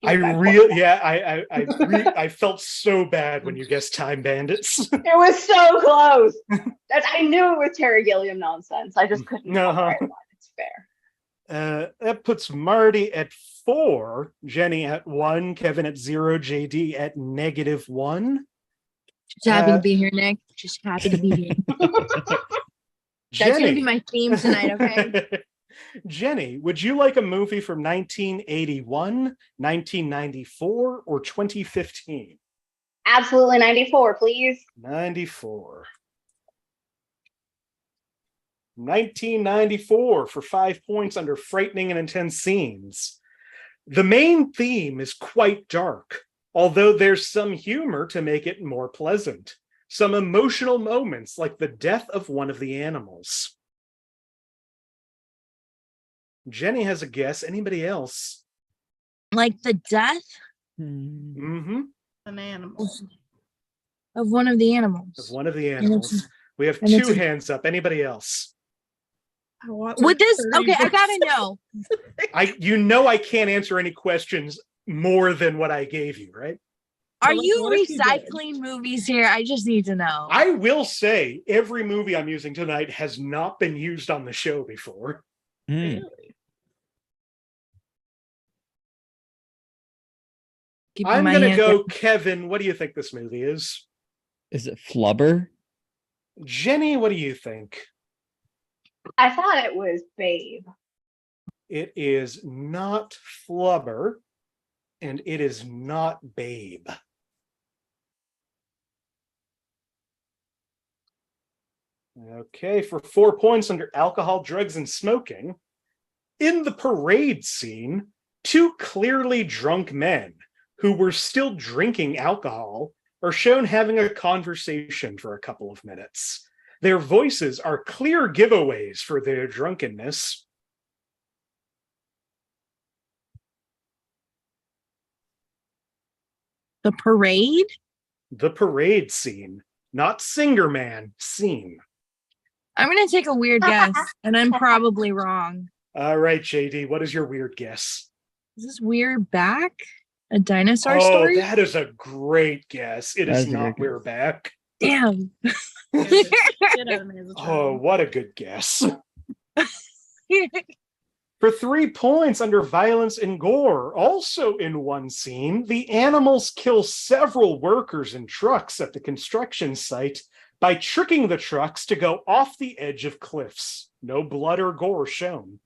[SPEAKER 1] I felt so bad when you guessed Time Bandits.
[SPEAKER 5] it was so close. I knew it was Terry Gilliam nonsense. I just couldn't. Tell the right one. It's fair.
[SPEAKER 1] That puts Marty at 4, Jenny at 1, Kevin at 0, JD at -1.
[SPEAKER 3] Just happy to be here, Nick. Just happy to be here. That's going to be my theme tonight, okay?
[SPEAKER 1] Jenny, would you like a movie from 1981, 1994, or 2015?
[SPEAKER 5] Absolutely 94, please.
[SPEAKER 1] 94. 1994 for 5 points under frightening and intense scenes. The main theme is quite dark, although there's some humor to make it more pleasant. Some emotional moments like the death of one of the animals. Jenny has a guess. Anybody else?
[SPEAKER 3] Like the death
[SPEAKER 1] Mm-hmm.
[SPEAKER 4] An animal.
[SPEAKER 3] of one of the animals.
[SPEAKER 1] Of one of the animals. We have
[SPEAKER 3] and it's
[SPEAKER 1] 2
[SPEAKER 3] a-
[SPEAKER 1] hands up. Anybody else?
[SPEAKER 4] I watched
[SPEAKER 3] With this,
[SPEAKER 4] 30
[SPEAKER 3] okay, I
[SPEAKER 4] books.
[SPEAKER 3] gotta know.
[SPEAKER 1] I can't answer any questions more than what I gave you, right?
[SPEAKER 3] Are
[SPEAKER 4] But, like,
[SPEAKER 3] you
[SPEAKER 4] what if you did?
[SPEAKER 3] recycling movies here? I just need to know.
[SPEAKER 1] I will say every movie I'm using tonight has not been used on the show before.
[SPEAKER 2] Mm.
[SPEAKER 4] Really?
[SPEAKER 3] Keeping
[SPEAKER 1] I'm
[SPEAKER 3] my
[SPEAKER 1] going to
[SPEAKER 3] hand
[SPEAKER 1] go,
[SPEAKER 3] down.
[SPEAKER 1] Kevin, what do you think this movie is?
[SPEAKER 2] Is it Flubber?
[SPEAKER 1] Jenny, what do you think?
[SPEAKER 5] I thought it was Babe.
[SPEAKER 1] It is not Flubber, and it is not Babe. Okay, for 4 points under alcohol, drugs, and smoking. In the parade scene, 2 clearly drunk men who were still drinking alcohol are shown having a conversation for a couple of minutes. Their voices are clear giveaways for their drunkenness.
[SPEAKER 3] The parade?
[SPEAKER 1] The parade scene, not Singer Man, scene.
[SPEAKER 3] I'm gonna take a weird guess, and I'm probably wrong.
[SPEAKER 1] All right, JD, what is your weird guess?
[SPEAKER 3] Is this We're Back? A dinosaur
[SPEAKER 1] Oh,
[SPEAKER 3] story?
[SPEAKER 1] that is a great guess. It
[SPEAKER 2] That
[SPEAKER 1] is
[SPEAKER 2] is a
[SPEAKER 1] not
[SPEAKER 2] great
[SPEAKER 1] We're Back.
[SPEAKER 3] Damn.
[SPEAKER 4] Get out of me as a
[SPEAKER 1] Oh,
[SPEAKER 4] child.
[SPEAKER 1] what a good guess. For 3 points under violence and gore, also in one scene, the animals kill several workers and trucks at the construction site by tricking the trucks to go off the edge of cliffs. No blood or gore shown.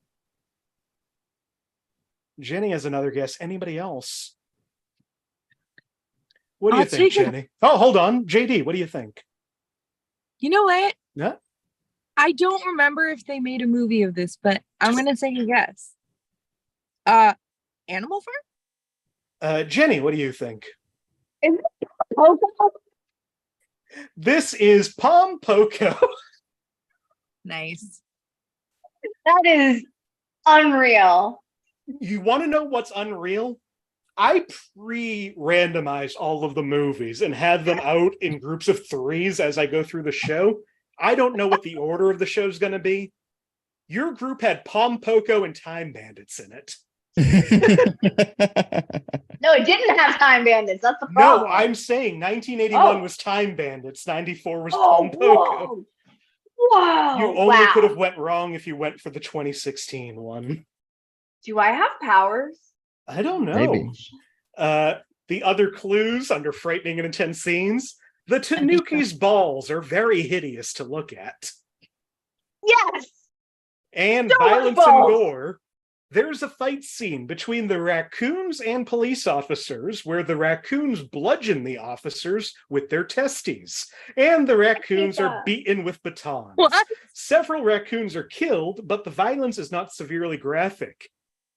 [SPEAKER 1] Jenny has another guess. Anybody else? What do you
[SPEAKER 3] I'll
[SPEAKER 1] think,
[SPEAKER 3] take it.
[SPEAKER 1] Jenny? Oh, hold on. JD, what do you think?
[SPEAKER 3] You know what?
[SPEAKER 1] Yeah?
[SPEAKER 3] I don't remember if they made a movie of this, but I'm gonna take a guess. Animal Farm?
[SPEAKER 1] Jenny, what do you think?
[SPEAKER 5] Oh,
[SPEAKER 1] This is Pom Poko.
[SPEAKER 3] Nice.
[SPEAKER 5] that is unreal.
[SPEAKER 1] You want to know what's unreal? I pre-randomized all of the movies and had them out in groups of 3s as I go through the show. I don't know what the order of the show is going to be. Your group had Pom Poko and Time Bandits in it.
[SPEAKER 5] No, it didn't have Time Bandits. That's the
[SPEAKER 1] No,
[SPEAKER 5] problem.
[SPEAKER 1] I'm saying 1981
[SPEAKER 5] Oh.
[SPEAKER 1] was Time Bandits, 94 was
[SPEAKER 5] Oh,
[SPEAKER 1] Pom Poko.
[SPEAKER 5] whoa. Whoa.
[SPEAKER 1] You only
[SPEAKER 5] wow.
[SPEAKER 1] could have went wrong if you went for the 2016 one.
[SPEAKER 5] Do I have powers?
[SPEAKER 1] I don't know.
[SPEAKER 2] Maybe.
[SPEAKER 1] The other clues under frightening and intense scenes, the Tanuki's balls are very hideous to look at.
[SPEAKER 5] Yes.
[SPEAKER 1] And
[SPEAKER 5] So much
[SPEAKER 1] violence and
[SPEAKER 5] balls.
[SPEAKER 1] gore. There's a fight scene between the raccoons and police officers where the raccoons bludgeon the officers with their testes, and the raccoons are
[SPEAKER 5] that.
[SPEAKER 1] beaten with batons.
[SPEAKER 3] What?
[SPEAKER 1] Several raccoons are killed, but the violence is not severely graphic.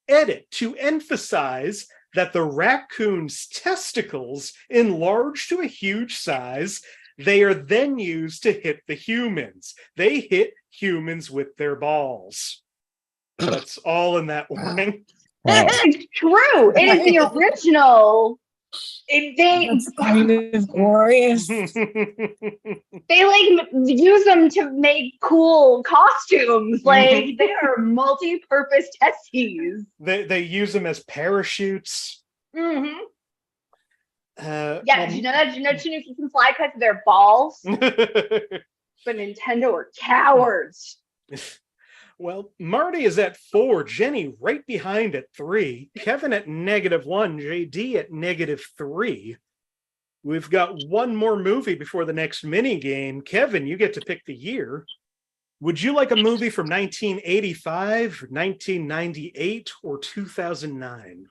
[SPEAKER 1] Edit to emphasize that the raccoon's testicles enlarge to a huge size. They are then used to hit the humans. They hit humans with their balls. That's all in that warning.
[SPEAKER 2] Wow.
[SPEAKER 5] It's true. It is the original.
[SPEAKER 3] That's kind of glorious.
[SPEAKER 5] They like use them to make cool costumes. Like they are multi-purpose testes.
[SPEAKER 1] they use them as parachutes.
[SPEAKER 5] Mm-hmm.
[SPEAKER 1] Uh,
[SPEAKER 5] Yeah, did you know that? Did you know Tanuki can fly because of their balls? But Nintendo are cowards.
[SPEAKER 1] Well, Marty is at 4, Jenny right behind at 3, Kevin at -1, JD at -3. We've got one more movie before the next mini game. Kevin, you get to pick the year. Would you like a movie from 1985, 1998, or 2009?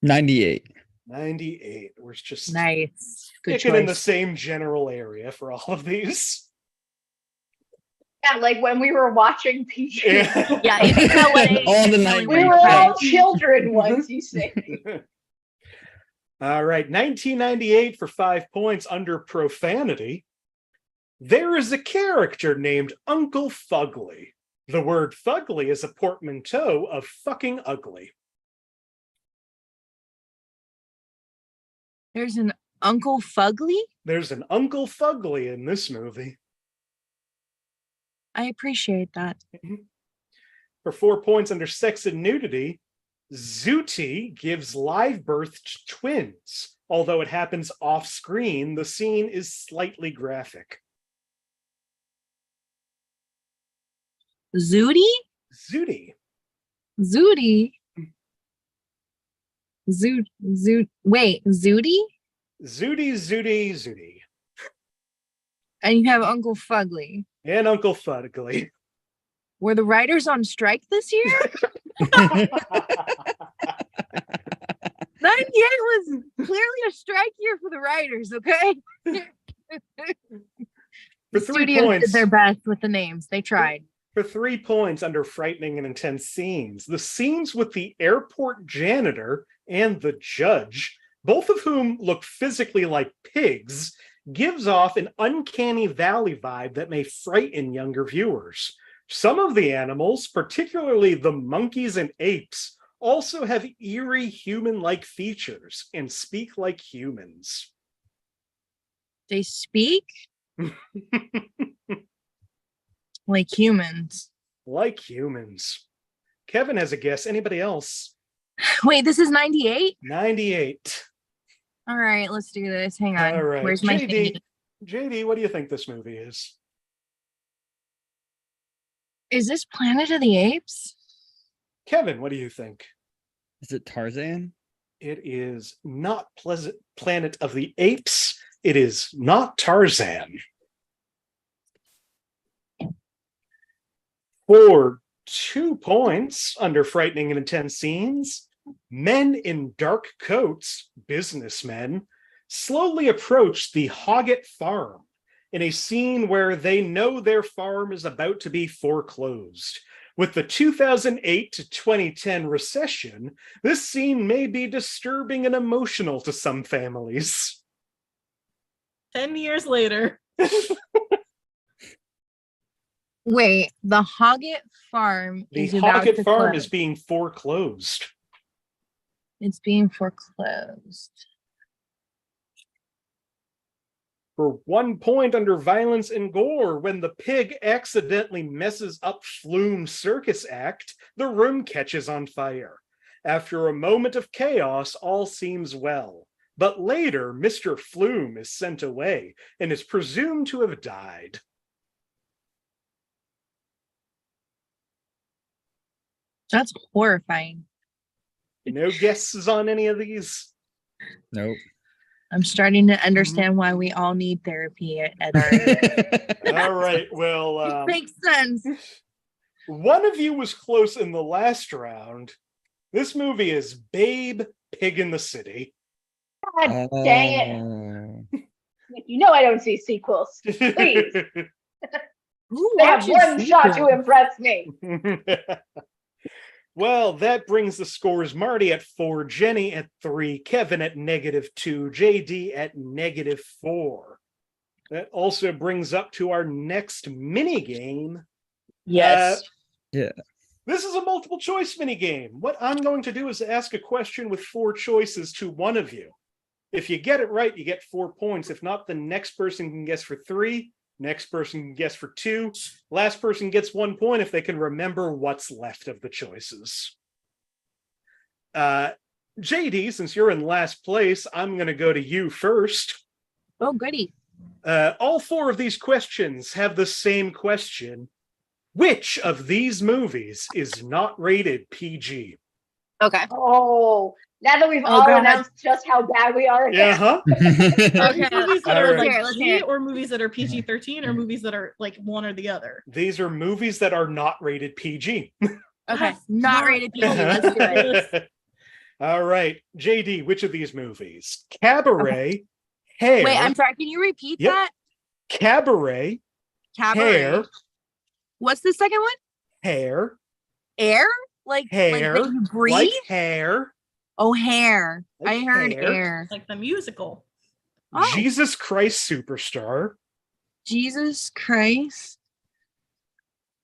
[SPEAKER 2] 98.
[SPEAKER 1] 98. We're just
[SPEAKER 3] Nice. Good
[SPEAKER 1] sticking in the
[SPEAKER 3] choice.
[SPEAKER 1] same general area for all of these.
[SPEAKER 5] Yeah, like when we were watching PG.
[SPEAKER 3] Yeah, you can tell what age
[SPEAKER 2] All the
[SPEAKER 3] Kelly
[SPEAKER 2] 90s.
[SPEAKER 5] We
[SPEAKER 3] was
[SPEAKER 5] were all
[SPEAKER 3] right.
[SPEAKER 5] children once, you say.
[SPEAKER 1] All right, 1998 for 5 points under profanity. There is a character named Uncle Fugly. The word fugly is a portmanteau of fucking ugly.
[SPEAKER 3] There's an Uncle Fugly?
[SPEAKER 1] There's an Uncle Fugly in this movie.
[SPEAKER 3] I appreciate that.
[SPEAKER 1] For 4 points under sex and nudity, Zooty gives live birth to twins. Although it happens off screen, the scene is slightly graphic.
[SPEAKER 3] Zooty?
[SPEAKER 1] Zooty.
[SPEAKER 3] Zooty? Wait, Zooty?
[SPEAKER 1] Zooty.
[SPEAKER 3] And you have Uncle Fugly.
[SPEAKER 1] And Uncle Fugly.
[SPEAKER 3] Were the writers on strike this year? 98 was clearly a strike year for the writers, okay?
[SPEAKER 1] For
[SPEAKER 3] The
[SPEAKER 1] 3
[SPEAKER 3] studios
[SPEAKER 1] points.
[SPEAKER 3] did their best with the names. They tried.
[SPEAKER 1] For 3 points under frightening and intense scenes, the scenes with the airport janitor and the judge, both of whom look physically like pigs, gives off an uncanny valley vibe that may frighten younger viewers. Some of the animals, particularly the monkeys and apes, also have eerie human-like features and speak like humans.
[SPEAKER 3] They speak like humans.
[SPEAKER 1] Like humans. Kevin has a guess. Anybody else?
[SPEAKER 3] Wait, this is 98?
[SPEAKER 1] 98.
[SPEAKER 3] All right, let's do this. Hang on.
[SPEAKER 1] All right.
[SPEAKER 3] Where's my
[SPEAKER 1] JD,
[SPEAKER 3] thingy?
[SPEAKER 1] JD, what do you think this movie is?
[SPEAKER 3] Is this Planet of the Apes?
[SPEAKER 1] Kevin, what do you think?
[SPEAKER 2] Is it Tarzan?
[SPEAKER 1] It is not Planet of the Apes. It is not Tarzan. For 2 points under frightening and intense scenes, men in dark coats, businessmen, slowly approach the Hoggett farm in a scene where they know their farm is about to be foreclosed. With the 2008 to 2010 recession, this scene may be disturbing and emotional to some families.
[SPEAKER 4] 10 years later.
[SPEAKER 3] Wait, the Hoggett farm
[SPEAKER 1] The
[SPEAKER 3] is about
[SPEAKER 1] Hoggett
[SPEAKER 3] to
[SPEAKER 1] farm
[SPEAKER 3] close.
[SPEAKER 1] is being foreclosed.
[SPEAKER 3] It's being foreclosed.
[SPEAKER 1] For 1 point under violence and gore, when the pig accidentally messes up Flume's circus act, the room catches on fire. After a moment of chaos, all seems well. But later, Mr. Flume is sent away and is presumed to have died.
[SPEAKER 3] That's horrifying.
[SPEAKER 1] No guesses on any of these?
[SPEAKER 2] Nope.
[SPEAKER 3] I'm starting to understand why we all need therapy at our age.
[SPEAKER 1] All right, well,
[SPEAKER 3] It makes sense.
[SPEAKER 1] one of you was close in the last round. This movie is Babe, Pig in the City.
[SPEAKER 5] God dang it.
[SPEAKER 2] Oh.
[SPEAKER 5] You know I don't see sequels. Please.
[SPEAKER 3] Who
[SPEAKER 5] They have
[SPEAKER 3] watches
[SPEAKER 5] one shot to
[SPEAKER 3] sequels?
[SPEAKER 5] impress me.
[SPEAKER 1] Well, that brings the scores: Marty at 4, Jenny at 3, Kevin at -2, JD at -4. That also brings up to our next mini game.
[SPEAKER 3] Yes.
[SPEAKER 1] This is a multiple choice mini game. What I'm going to do is ask a question with 4 choices to one of you. If you get it right, you get 4 points. If not, the next person can guess for 3. Next person can guess for 2. Last person gets 1 point if they can remember what's left of the choices. JD, since you're in last place, I'm going to go to you first.
[SPEAKER 3] Oh, goody.
[SPEAKER 1] All 4 of these questions have the same question. Which of these movies is not rated PG?
[SPEAKER 3] Okay.
[SPEAKER 5] Oh, now that we've
[SPEAKER 3] Oh,
[SPEAKER 5] all
[SPEAKER 3] God.
[SPEAKER 5] announced just how bad we are.
[SPEAKER 1] Uh-huh.
[SPEAKER 4] Are
[SPEAKER 3] Okay.
[SPEAKER 4] these movies that
[SPEAKER 1] All
[SPEAKER 4] are
[SPEAKER 1] right.
[SPEAKER 4] like
[SPEAKER 3] Let's
[SPEAKER 4] G
[SPEAKER 3] hear it.
[SPEAKER 4] or movies that are PG-13 or movies that are like one or the other?
[SPEAKER 1] These are movies that are not rated PG.
[SPEAKER 3] Okay.
[SPEAKER 4] That's
[SPEAKER 3] Not
[SPEAKER 4] not-
[SPEAKER 3] rated PG. Let's do it.
[SPEAKER 1] All right, JD, which of these movies? Cabaret, Hair.
[SPEAKER 3] Wait, I'm sorry. Can you repeat
[SPEAKER 1] Yep.
[SPEAKER 3] that?
[SPEAKER 1] Cabaret,
[SPEAKER 3] Cabaret.
[SPEAKER 1] Hair,
[SPEAKER 3] What's the second one?
[SPEAKER 1] Hair,
[SPEAKER 3] Air? Like
[SPEAKER 1] Hair,
[SPEAKER 3] that you breathe?
[SPEAKER 1] like hair,
[SPEAKER 3] Oh, hair.
[SPEAKER 1] Like
[SPEAKER 3] I heard
[SPEAKER 1] hair.
[SPEAKER 3] air.
[SPEAKER 4] Like the musical.
[SPEAKER 3] Oh.
[SPEAKER 1] Jesus Christ Superstar,
[SPEAKER 3] Jesus Christ.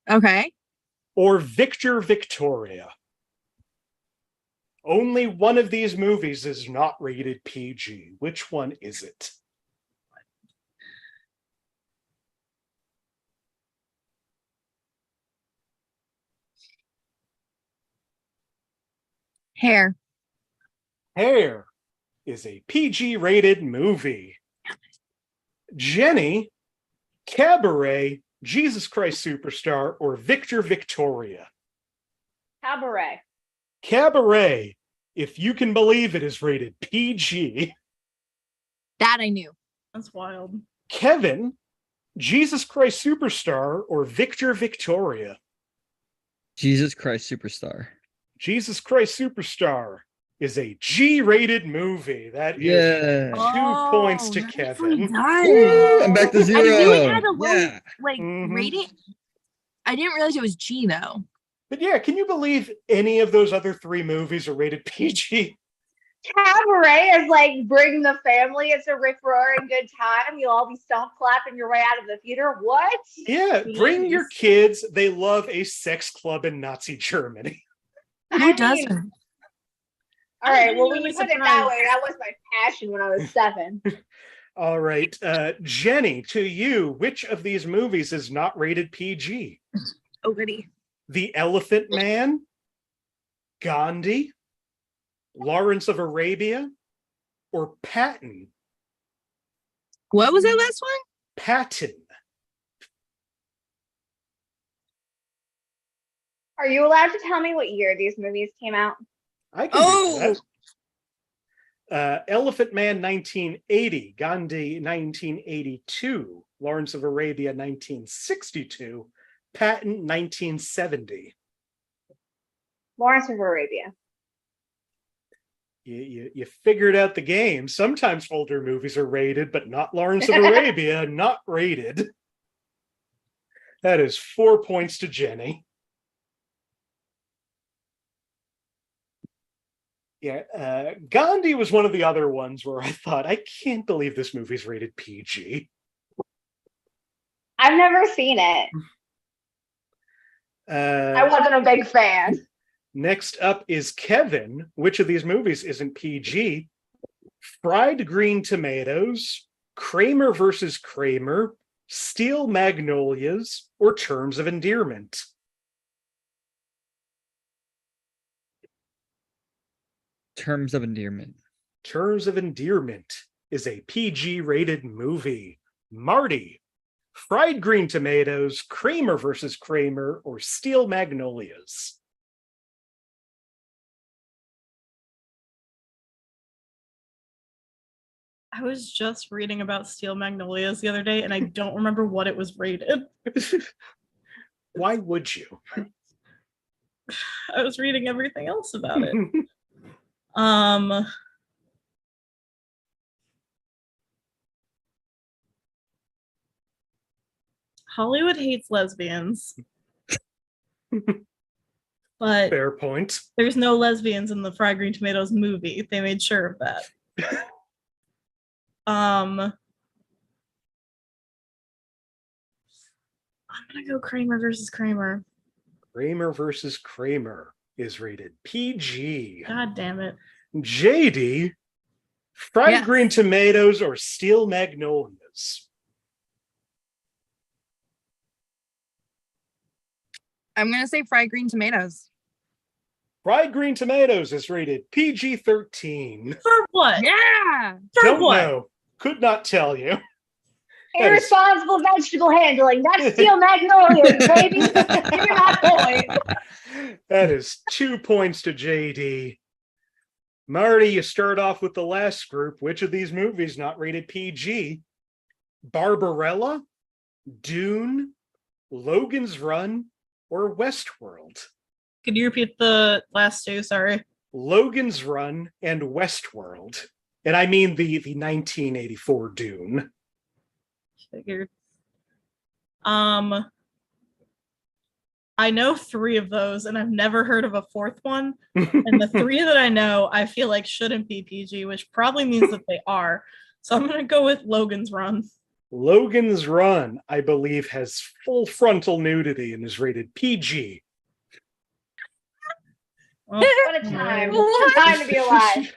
[SPEAKER 3] Okay.
[SPEAKER 1] or Victor Victoria. Only one of these movies is not rated PG. Which one is it?
[SPEAKER 3] Hair.
[SPEAKER 1] Hair is a PG rated movie. Jenny, Cabaret, Jesus Christ Superstar, or Victor Victoria.
[SPEAKER 5] Cabaret.
[SPEAKER 1] Cabaret, if you can believe it, is rated PG.
[SPEAKER 3] That I knew.
[SPEAKER 4] That's wild.
[SPEAKER 1] Kevin, Jesus Christ Superstar, or Victor Victoria.
[SPEAKER 2] Jesus Christ Superstar.
[SPEAKER 1] Jesus Christ Superstar is a G-rated movie. That is
[SPEAKER 2] Yeah.
[SPEAKER 1] 2 points to
[SPEAKER 3] nicely
[SPEAKER 1] Kevin.
[SPEAKER 3] done.
[SPEAKER 2] Woo, I'm back to zero.
[SPEAKER 3] I knew it had a low
[SPEAKER 2] Yeah.
[SPEAKER 1] Mhm.
[SPEAKER 3] rating. I didn't realize it was G though.
[SPEAKER 1] But yeah, can you believe any of those other three movies are rated PG?
[SPEAKER 5] Cabaret is like bring the family. It's a Rick roaring good time. You'll all be stomp clapping your way out of the theater. What?
[SPEAKER 1] Yeah, bring your kids. They love a sex club in Nazi Germany.
[SPEAKER 3] Who doesn't?
[SPEAKER 5] All right. Well, when
[SPEAKER 4] genuinely
[SPEAKER 5] you put it that
[SPEAKER 4] surprised.
[SPEAKER 5] way, that was my passion when I was 7.
[SPEAKER 1] All right, Jenny, to you, which of these movies is not rated PG?
[SPEAKER 3] Oh goody.
[SPEAKER 1] The Elephant Man, Gandhi, Lawrence of Arabia, or Patton?
[SPEAKER 3] What was that last one?
[SPEAKER 1] Patton.
[SPEAKER 5] Are you allowed to tell me what year these movies came out?
[SPEAKER 1] I can do that. Elephant Man 1980, Gandhi 1982, Lawrence of Arabia 1962, Patton 1970.
[SPEAKER 5] Lawrence of Arabia.
[SPEAKER 1] You figured out the game. Sometimes older movies are rated, but not Lawrence of Arabia, not rated. That is 4 points to Jenny. Yeah, Gandhi was one of the other ones where I thought, I can't believe this movie's rated PG.
[SPEAKER 5] I've never seen it. I wasn't a big fan.
[SPEAKER 1] Next up is Kevin. Which of these movies isn't PG? Fried Green Tomatoes, Kramer versus Kramer, Steel Magnolias, or Terms of Endearment?
[SPEAKER 2] Terms of Endearment.
[SPEAKER 1] Terms of Endearment is a PG-rated movie. Marty, Fried Green Tomatoes, Kramer versus Kramer, or Steel Magnolias?
[SPEAKER 4] I was just reading about Steel Magnolias the other day, and I don't remember what it was rated.
[SPEAKER 1] Why would you?
[SPEAKER 4] I was reading everything else about it. Hollywood hates lesbians. But
[SPEAKER 1] Fair point.
[SPEAKER 4] there's no lesbians in the Fried Green Tomatoes movie. They made sure of that. I'm gonna go Kramer versus Kramer.
[SPEAKER 1] Kramer versus Kramer is rated PG.
[SPEAKER 4] God damn it.
[SPEAKER 1] JD, Fried
[SPEAKER 3] Yes.
[SPEAKER 1] Green Tomatoes, or Steel Magnolias?
[SPEAKER 3] I'm gonna say fried green tomatoes.
[SPEAKER 1] Fried Green Tomatoes is rated PG-13.
[SPEAKER 4] For what?
[SPEAKER 3] Yeah.
[SPEAKER 4] For
[SPEAKER 1] Don't
[SPEAKER 4] what?
[SPEAKER 1] know. Could not tell you. That is-
[SPEAKER 5] Irresponsible vegetable handling. That's Steel Magnolias, baby. Give me my point.
[SPEAKER 1] That is 2 points to JD. Marty, you start off with the last group. Which of these movies not rated PG? Barbarella, Dune, Logan's Run, or Westworld?
[SPEAKER 4] Could you repeat the last two? Sorry.
[SPEAKER 1] Logan's Run, and Westworld. And I mean the 1984 Dune.
[SPEAKER 4] Figured. I know 3 of those, and I've never heard of a 4th one. And the 3 that I know, I feel like shouldn't be PG, which probably means that they are. So I'm gonna go with Logan's Run.
[SPEAKER 1] Logan's Run, I believe, has full frontal nudity and is rated PG.
[SPEAKER 4] Well,
[SPEAKER 5] What a time. What a time to be alive.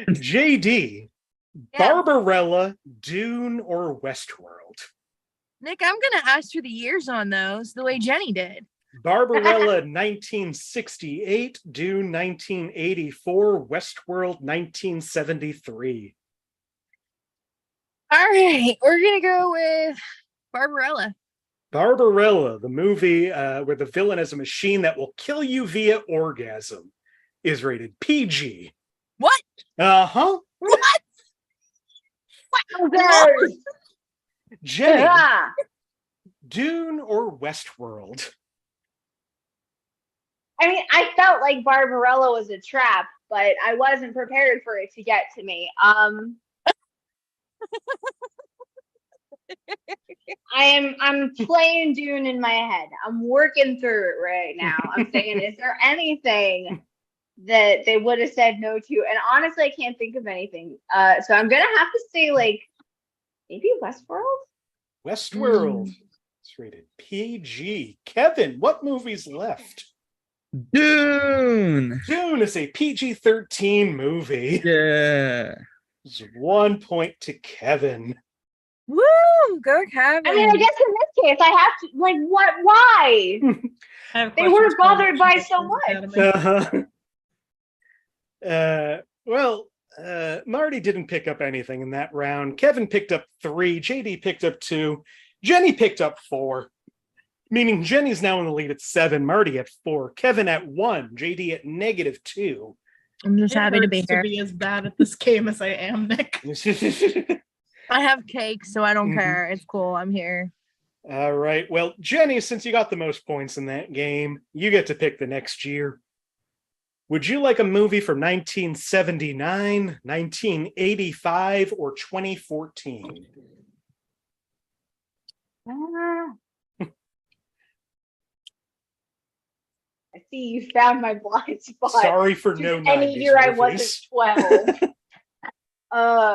[SPEAKER 1] JD,
[SPEAKER 3] Yeah.
[SPEAKER 1] Barbarella, Dune, or Westworld?
[SPEAKER 3] Nick, I'm gonna ask for the years on those, the way Jenny did.
[SPEAKER 1] Barbarella 1968, Dune 1984, Westworld 1973.
[SPEAKER 3] All right, we're gonna go with Barbarella.
[SPEAKER 1] Barbarella, the movie where the villain is a machine that will kill you via orgasm, is rated PG.
[SPEAKER 3] What?
[SPEAKER 1] Uh-huh.
[SPEAKER 3] What?
[SPEAKER 5] Others.
[SPEAKER 1] Jenny,
[SPEAKER 5] Yeah.
[SPEAKER 1] Dune or Westworld?
[SPEAKER 5] I mean, I felt like Barbarella was a trap, but I wasn't prepared for it to get to me. I'm playing Dune in my head. I'm working through it right now. I'm saying, is there anything that they would have said no to? And honestly, I can't think of anything. So I'm gonna have to say, like, maybe Westworld.
[SPEAKER 1] Westworld. It's rated PG. Kevin, what movies left?
[SPEAKER 2] Dune.
[SPEAKER 1] Dune is a PG-13 movie.
[SPEAKER 2] Yeah.
[SPEAKER 1] It's 1 point to Kevin.
[SPEAKER 3] Woo! Go Kevin.
[SPEAKER 5] I mean, I guess in this case, I have to, like, what? Why?
[SPEAKER 4] I have
[SPEAKER 5] They were
[SPEAKER 4] questions for
[SPEAKER 5] bothered
[SPEAKER 4] the
[SPEAKER 5] by
[SPEAKER 4] Academy.
[SPEAKER 5] so
[SPEAKER 1] Uh-huh. Marty didn't pick up anything in that round. Kevin picked up 3. JD picked up 2. Jenny picked up 4. Meaning Jenny's now in the lead at 7. Marty at 4. Kevin at 1. JD at -2.
[SPEAKER 3] I'm just
[SPEAKER 4] It
[SPEAKER 3] happy to
[SPEAKER 4] hurts
[SPEAKER 3] be here.
[SPEAKER 4] be as bad at this game as I am, Nick.
[SPEAKER 3] I have cake, so I don't
[SPEAKER 1] Mhm.
[SPEAKER 3] care. It's cool. I'm here.
[SPEAKER 1] All right. Well, Jenny, since you got the most points in that game, you get to pick the next year. Would you like a movie from 1979, 1985, or 2014?
[SPEAKER 5] I see you found my blind spot.
[SPEAKER 1] Sorry for
[SPEAKER 5] Just
[SPEAKER 1] no
[SPEAKER 5] any
[SPEAKER 1] 90s
[SPEAKER 5] year I
[SPEAKER 1] movies.
[SPEAKER 5] wasn't 12.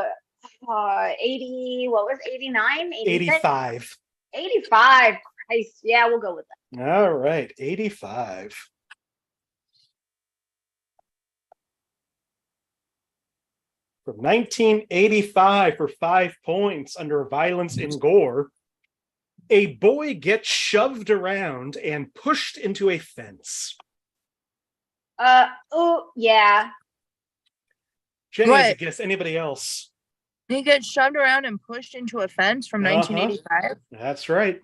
[SPEAKER 5] 80, what was 89?
[SPEAKER 1] 85.
[SPEAKER 5] 85. Christ. Yeah, we'll go with that.
[SPEAKER 1] All right, 85. From 1985 for 5 points under violence and gore, a boy gets shoved around and pushed into a fence.
[SPEAKER 5] Oh, yeah.
[SPEAKER 1] Jenny,
[SPEAKER 3] What?
[SPEAKER 1] has a guess. Anybody else?
[SPEAKER 3] He gets shoved around and pushed into a fence from
[SPEAKER 1] Uh-huh.
[SPEAKER 3] 1985.
[SPEAKER 1] That's right.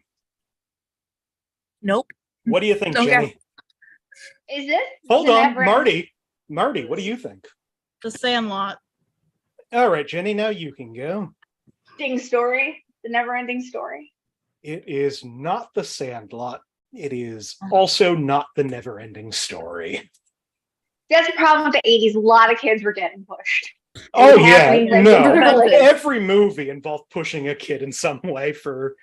[SPEAKER 3] Nope.
[SPEAKER 1] What do you think,
[SPEAKER 3] Okay.
[SPEAKER 1] Jenny?
[SPEAKER 5] Is this?
[SPEAKER 1] Hold
[SPEAKER 5] the
[SPEAKER 1] on,
[SPEAKER 5] never-
[SPEAKER 1] Marty. Marty, what do you think?
[SPEAKER 4] The Sandlot.
[SPEAKER 1] All right, Jenny, now you can go.
[SPEAKER 5] Ending story? The never ending story?
[SPEAKER 1] It is not The Sandlot. It is also not The Never-Ending Story.
[SPEAKER 5] That's the problem with the 80s. A lot of kids were getting pushed.
[SPEAKER 1] Oh,
[SPEAKER 5] was
[SPEAKER 1] yeah.
[SPEAKER 5] happening, like,
[SPEAKER 1] No.
[SPEAKER 5] in real life.
[SPEAKER 1] Every movie involved pushing a kid in some way for,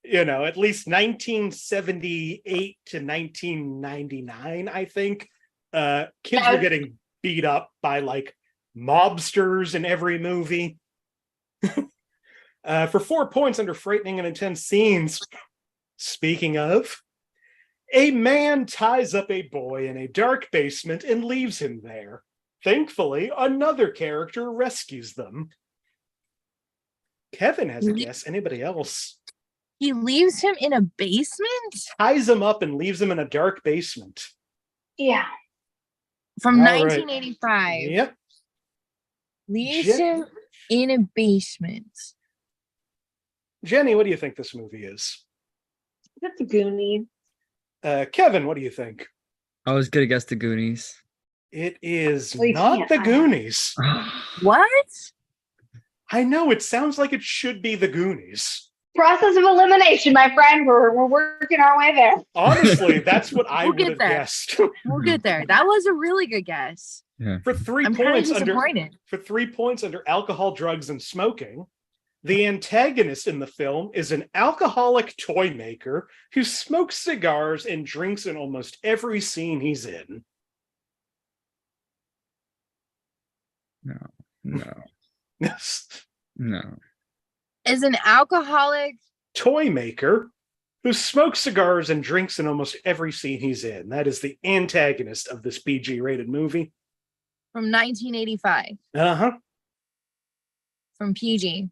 [SPEAKER 1] at least 1978 to 1999, I think. Kids were getting beat up by, like, mobsters in every movie. For 4 points under frightening and intense scenes. Speaking of, a man ties up a boy in a dark basement and leaves him there. Thankfully, another character rescues them. Kevin has a guess. Anybody else?
[SPEAKER 3] He leaves him in a basement
[SPEAKER 1] Ties him up and leaves him in a dark basement.
[SPEAKER 5] Yeah.
[SPEAKER 3] from
[SPEAKER 1] All right.
[SPEAKER 3] 1985.
[SPEAKER 1] Yep.
[SPEAKER 3] Leaves
[SPEAKER 1] Jen-
[SPEAKER 3] him in a basement.
[SPEAKER 1] Jenny, what do you think this movie is?
[SPEAKER 5] That's a Goonies.
[SPEAKER 1] Kevin, what do you think?
[SPEAKER 2] I was gonna guess the Goonies.
[SPEAKER 1] It is
[SPEAKER 5] Well, you
[SPEAKER 1] not
[SPEAKER 5] can't.
[SPEAKER 1] the Goonies.
[SPEAKER 3] What?
[SPEAKER 1] I know, it sounds like it should be the Goonies.
[SPEAKER 5] Process of elimination, my friend. We're working our way there.
[SPEAKER 1] Honestly, that's what I
[SPEAKER 3] We'll
[SPEAKER 1] would
[SPEAKER 3] get
[SPEAKER 1] have
[SPEAKER 3] there.
[SPEAKER 1] guessed.
[SPEAKER 3] We'll get there. That was a really good guess.
[SPEAKER 2] Yeah.
[SPEAKER 1] For 3
[SPEAKER 3] I'm kind of
[SPEAKER 1] points under
[SPEAKER 3] disappointed.
[SPEAKER 1] for 3 points under alcohol, drugs, and smoking, the antagonist in the film is an alcoholic toy maker who smokes cigars and drinks in almost every scene he's in.
[SPEAKER 2] No.
[SPEAKER 3] Is an alcoholic.
[SPEAKER 1] Toy maker who smokes cigars and drinks in almost every scene he's in. That is the antagonist of this PG-rated movie.
[SPEAKER 3] From 1985.
[SPEAKER 1] Uh-huh.
[SPEAKER 3] From PG.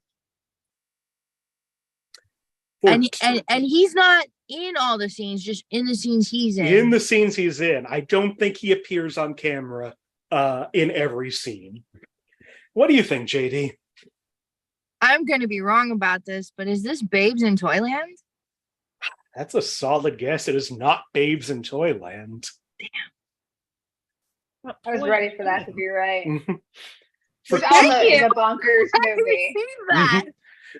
[SPEAKER 1] For
[SPEAKER 3] And he's not in all the scenes, just in the scenes he's in.
[SPEAKER 1] in the scenes he's in. I don't think he appears on camera in every scene. What do you think, JD?
[SPEAKER 3] I'm going to be wrong about this, but is this Babes in Toyland?
[SPEAKER 1] That's a solid guess. It is not Babes in Toyland.
[SPEAKER 5] I was ready for that to be right.
[SPEAKER 1] For
[SPEAKER 5] It's also
[SPEAKER 3] you.
[SPEAKER 5] a bonkers
[SPEAKER 3] I
[SPEAKER 5] movie.
[SPEAKER 3] received that.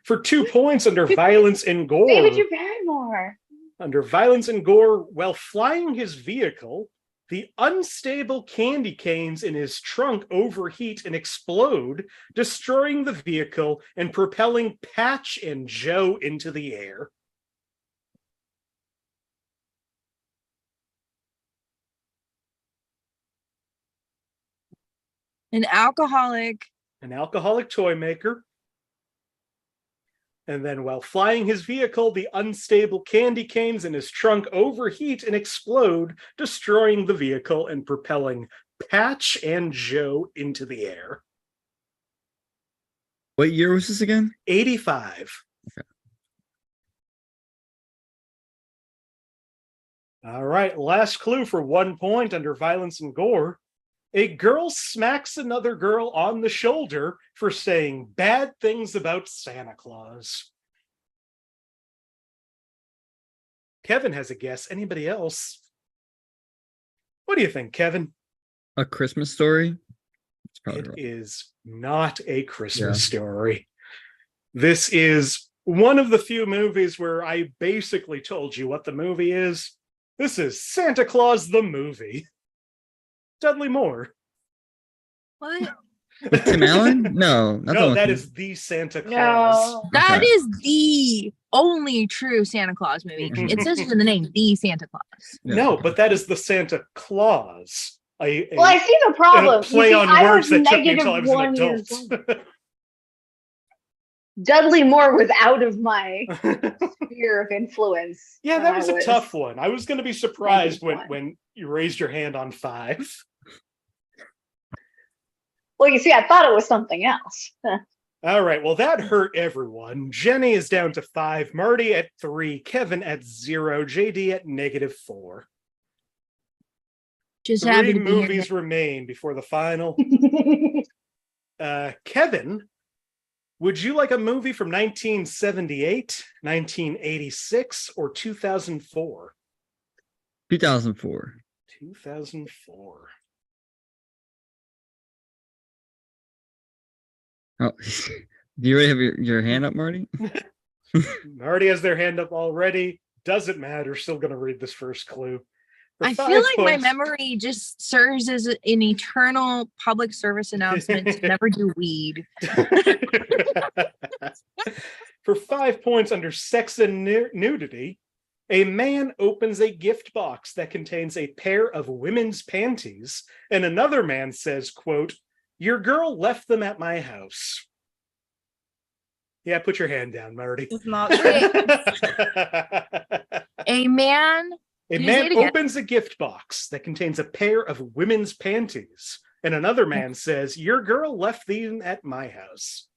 [SPEAKER 1] For 2 points under violence and gore.
[SPEAKER 5] David, you Barrymore.
[SPEAKER 1] Under violence and gore, while flying his vehicle, the unstable candy canes in his trunk overheat and explode, destroying the vehicle and propelling Patch and Joe into the air.
[SPEAKER 3] An alcoholic.
[SPEAKER 1] An alcoholic toy maker. And then while flying his vehicle, the unstable candy canes in his trunk overheat and explode, destroying the vehicle and propelling Patch and Joe into the air.
[SPEAKER 2] What year was this again?
[SPEAKER 1] 85.
[SPEAKER 2] Okay.
[SPEAKER 1] All right, last clue for 1 point under violence and gore. A girl smacks another girl on the shoulder for saying bad things about Santa Claus. Kevin has a guess. Anybody else? What do you think, Kevin?
[SPEAKER 2] A Christmas Story? It's probably
[SPEAKER 1] It
[SPEAKER 2] wrong.
[SPEAKER 1] is not a Christmas story. This is one of the few movies where I basically told you what the movie is. This is Santa Claus the movie. Dudley Moore.
[SPEAKER 3] What?
[SPEAKER 2] With Tim Allen? No, not the
[SPEAKER 1] No,
[SPEAKER 2] one
[SPEAKER 1] that
[SPEAKER 2] with-
[SPEAKER 1] is the Santa Claus.
[SPEAKER 5] No.
[SPEAKER 3] That
[SPEAKER 2] Okay.
[SPEAKER 3] is the only true Santa Claus movie. It says it in the name, the Santa Claus.
[SPEAKER 2] Yeah.
[SPEAKER 1] No, but that is the Santa Claus.
[SPEAKER 5] Well, I see the problem.
[SPEAKER 1] a play
[SPEAKER 5] You see,
[SPEAKER 1] on
[SPEAKER 5] I
[SPEAKER 1] words
[SPEAKER 5] was
[SPEAKER 1] that took me until I was an
[SPEAKER 5] -1 years
[SPEAKER 1] adult.
[SPEAKER 5] old. Dudley Moore was out of my sphere of influence.
[SPEAKER 1] Yeah,
[SPEAKER 5] when
[SPEAKER 1] that
[SPEAKER 5] I
[SPEAKER 1] was a tough one. I was going to be surprised when,
[SPEAKER 5] 91.
[SPEAKER 1] when you raised your hand on 5.
[SPEAKER 5] Well, you see, I thought it was something else.
[SPEAKER 1] All right, well, that hurt everyone. Jenny is down to 5, Marty at 3, Kevin at 0, JD at -4.
[SPEAKER 3] Just happy
[SPEAKER 1] 3
[SPEAKER 3] to be here.
[SPEAKER 1] movies remain before the final. Kevin, would you like a movie from 1978, 1986, or 2004?
[SPEAKER 2] 2004.
[SPEAKER 1] 2004.
[SPEAKER 2] Oh, do you already have your hand up, Marty?
[SPEAKER 1] Marty has their hand up already. Doesn't matter. Still going to read this first clue. For
[SPEAKER 3] I
[SPEAKER 1] 5
[SPEAKER 3] feel like my
[SPEAKER 1] points-
[SPEAKER 3] memory just serves as an eternal public service announcement to never do weed.
[SPEAKER 1] For 5 points under sex and nudity, a man opens a gift box that contains a pair of women's panties, and another man says, quote, "Your girl left them at my house." Yeah, put your hand down, Marty.
[SPEAKER 4] It's not
[SPEAKER 3] A man.
[SPEAKER 1] A
[SPEAKER 3] Can you say
[SPEAKER 1] man
[SPEAKER 3] it again?
[SPEAKER 1] opens a gift box that contains a pair of women's panties, and another man says, "Your girl left these at my house."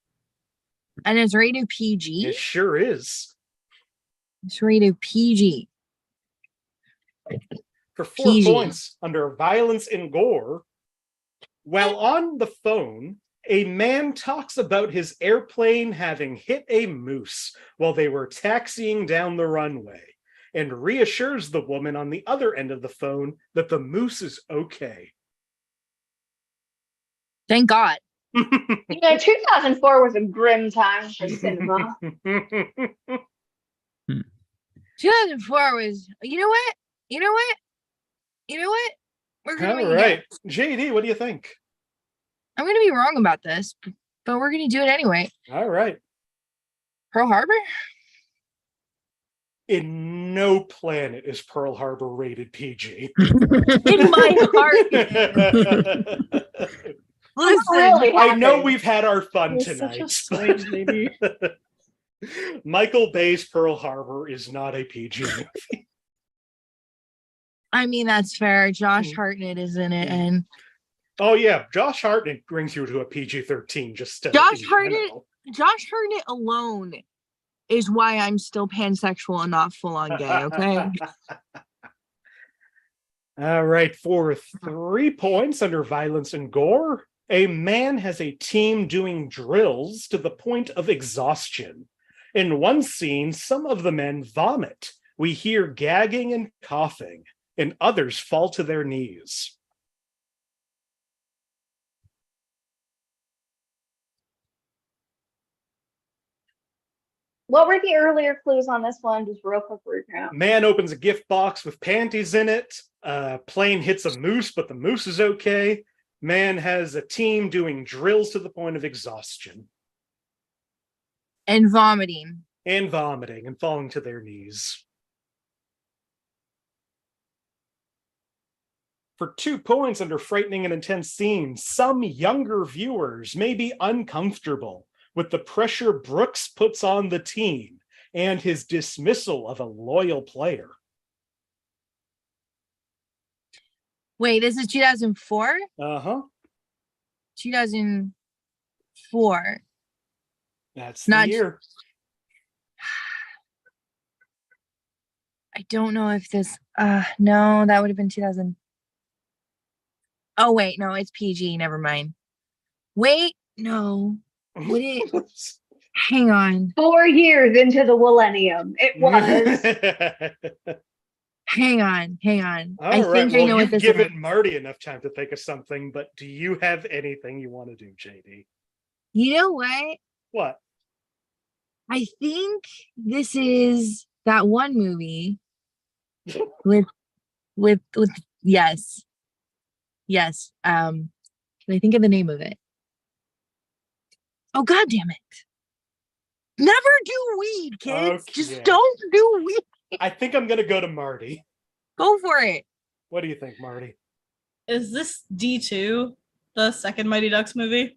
[SPEAKER 3] And it's rated PG.
[SPEAKER 1] It sure is.
[SPEAKER 3] It's rated PG.
[SPEAKER 1] For 4
[SPEAKER 3] PG.
[SPEAKER 1] points under violence and gore, while on the phone, a man talks about his airplane having hit a moose while they were taxiing down the runway, and reassures the woman on the other end of the phone that the moose is okay.
[SPEAKER 3] Thank God.
[SPEAKER 5] You know, 2004 was a grim time for cinema.
[SPEAKER 3] 2004 was. You know what? We're gonna
[SPEAKER 1] All right, JD, what do you think?
[SPEAKER 3] I'm gonna be wrong about this, but we're gonna do it anyway.
[SPEAKER 1] All right.
[SPEAKER 3] Pearl Harbor.
[SPEAKER 1] In no planet is Pearl Harbor rated PG.
[SPEAKER 3] In my heart. Listen,
[SPEAKER 5] really
[SPEAKER 1] I know
[SPEAKER 5] happened.
[SPEAKER 1] we've had our fun
[SPEAKER 4] It was such
[SPEAKER 1] tonight.
[SPEAKER 4] a strange movie.
[SPEAKER 1] Michael Bay's Pearl Harbor is not a PG movie.
[SPEAKER 3] I mean, that's fair. Josh Hartnett is in it, and
[SPEAKER 1] Oh yeah, Josh Hartnett brings you to a PG-13. Just
[SPEAKER 3] Josh
[SPEAKER 1] in
[SPEAKER 3] Hartnett
[SPEAKER 1] general.
[SPEAKER 3] alone is why I'm still pansexual and not full on gay. Okay.
[SPEAKER 1] All right, for 3 points under violence and gore, a man has a team doing drills to the point of exhaustion. In one scene, some of the men vomit. We hear gagging and coughing, and others fall to their knees.
[SPEAKER 5] What were the earlier clues on this one? Just real quick recap.
[SPEAKER 1] Man opens a gift box with panties in it. Plane hits a moose, but the moose is okay. Man has a team doing drills to the point of exhaustion.
[SPEAKER 3] And vomiting.
[SPEAKER 1] And vomiting and falling to their knees. For 2 points under frightening and intense scenes, some younger viewers may be uncomfortable with the pressure Brooks puts on the team and his dismissal of a loyal player.
[SPEAKER 3] Wait, this is 2004?
[SPEAKER 1] Uh-huh.
[SPEAKER 3] 2004.
[SPEAKER 1] That's
[SPEAKER 3] Not-
[SPEAKER 1] the year.
[SPEAKER 3] I don't know if this no, that would have been 2000. Oh wait, no, it's PG, never mind. Wait, no. Would it hang on.
[SPEAKER 5] 4 years into the millennium. It was.
[SPEAKER 3] Hang on.
[SPEAKER 1] All
[SPEAKER 3] I
[SPEAKER 1] right,
[SPEAKER 3] think I know what
[SPEAKER 1] you've
[SPEAKER 3] this
[SPEAKER 1] given
[SPEAKER 3] is.
[SPEAKER 1] Marty enough time to think of something, but do you have anything you want to do, JD?
[SPEAKER 3] You know what?
[SPEAKER 1] What?
[SPEAKER 3] I think this is that one movie with yes. Can I think of the name of it? Oh god damn it. Never do weed, kids.
[SPEAKER 1] Okay.
[SPEAKER 3] Just don't do weed.
[SPEAKER 1] I think I'm going to go to Marty.
[SPEAKER 3] Go for it.
[SPEAKER 1] What do you think, Marty?
[SPEAKER 4] Is this D2, the second Mighty Ducks movie?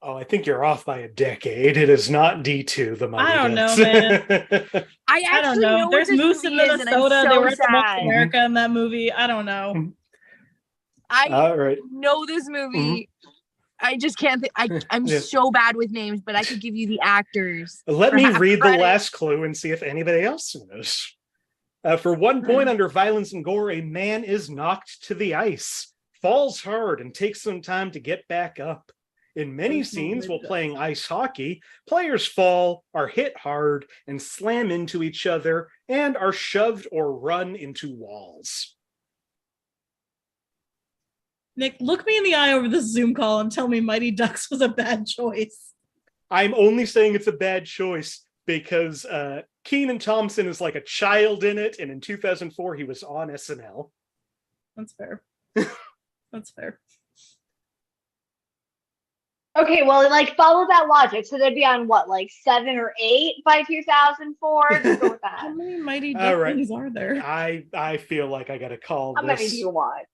[SPEAKER 1] Oh, I think you're off by a decade. It is not D2, the Mighty
[SPEAKER 4] I don't know,
[SPEAKER 1] Ducks.
[SPEAKER 4] man.
[SPEAKER 3] I
[SPEAKER 4] I don't
[SPEAKER 3] actually
[SPEAKER 4] know.
[SPEAKER 3] what
[SPEAKER 4] There's
[SPEAKER 3] this
[SPEAKER 4] moose in
[SPEAKER 3] movie is, and I'm
[SPEAKER 4] Minnesota. They were
[SPEAKER 3] so
[SPEAKER 4] at the Most
[SPEAKER 3] sad.
[SPEAKER 4] America in that movie. I don't know.
[SPEAKER 3] I
[SPEAKER 1] All right.
[SPEAKER 3] know this movie. I just can't think. I'm
[SPEAKER 1] Yeah.
[SPEAKER 3] so bad with names, but I could give you the actors.
[SPEAKER 1] Let
[SPEAKER 3] for
[SPEAKER 1] me
[SPEAKER 3] half
[SPEAKER 1] read the
[SPEAKER 3] credit.
[SPEAKER 1] last clue and see if anybody else knows. For 1 point under violence and gore, a man is knocked to the ice, falls hard, and takes some time to get back up. In many scenes while playing ice hockey, players fall, are hit hard, and slam into each other, and are shoved or run into walls.
[SPEAKER 4] Nick, look me in the eye over this Zoom call and tell me Mighty Ducks was a bad choice.
[SPEAKER 1] I'm only saying it's a bad choice because Kenan Thompson is like a child in it, and in 2004 he was on SNL.
[SPEAKER 4] That's fair. That's fair.
[SPEAKER 5] Okay, well, like follow that logic. So they'd be on what, like 7 or 8 by 2004? Just go with that.
[SPEAKER 4] How many Mighty
[SPEAKER 1] All right.
[SPEAKER 4] Ducklings are there?
[SPEAKER 1] I feel like I gotta call
[SPEAKER 5] How many
[SPEAKER 1] this.
[SPEAKER 5] do you want?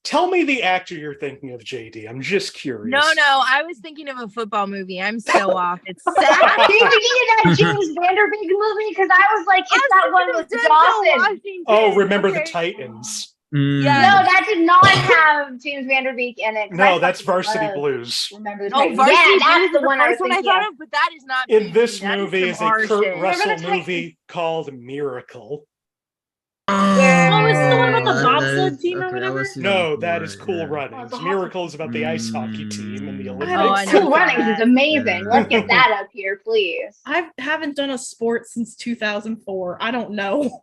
[SPEAKER 1] Tell me the actor you're thinking of, JD. I'm just curious.
[SPEAKER 3] No, I was thinking of a football movie. I'm so off. It's
[SPEAKER 5] Are
[SPEAKER 3] sad.
[SPEAKER 5] you thinking of that James Vanderbeek movie? Because I was like, it's that one with Dawson.
[SPEAKER 1] Oh, Remember the Titans.
[SPEAKER 3] Yeah.
[SPEAKER 5] No, that did not have James Vanderbeek in it. 'cause I
[SPEAKER 1] No, that's
[SPEAKER 5] fucking
[SPEAKER 1] Varsity
[SPEAKER 5] love
[SPEAKER 1] Blues.
[SPEAKER 5] Remember the
[SPEAKER 3] Oh,
[SPEAKER 5] Titans.
[SPEAKER 3] Varsity
[SPEAKER 5] Yeah,
[SPEAKER 3] Blues
[SPEAKER 5] that's
[SPEAKER 3] is
[SPEAKER 5] the one I was
[SPEAKER 3] first one I
[SPEAKER 5] thinking
[SPEAKER 3] thought
[SPEAKER 5] of.
[SPEAKER 3] of, but that is not
[SPEAKER 1] In
[SPEAKER 3] PG.
[SPEAKER 1] this
[SPEAKER 3] That
[SPEAKER 1] movie is
[SPEAKER 3] some
[SPEAKER 1] a
[SPEAKER 3] R
[SPEAKER 1] Kurt
[SPEAKER 3] shit.
[SPEAKER 1] Russell
[SPEAKER 5] Remember the
[SPEAKER 1] movie called Miracle.
[SPEAKER 4] Oh, is this the one about the bobsled team or
[SPEAKER 2] okay, I
[SPEAKER 4] whatever?
[SPEAKER 2] was seeing
[SPEAKER 1] No,
[SPEAKER 2] before,
[SPEAKER 1] that is Cool
[SPEAKER 2] yeah.
[SPEAKER 1] Runnings.
[SPEAKER 5] Oh, the
[SPEAKER 1] Miracle is about the ice hockey team and the
[SPEAKER 4] I
[SPEAKER 1] Olympics.
[SPEAKER 4] haven't
[SPEAKER 3] Oh, I never
[SPEAKER 5] Cool
[SPEAKER 3] saw
[SPEAKER 5] Runnings
[SPEAKER 3] that.
[SPEAKER 5] is amazing.
[SPEAKER 2] Yeah.
[SPEAKER 5] Let's get that up here, please.
[SPEAKER 4] I haven't done a sport since 2004. I don't know.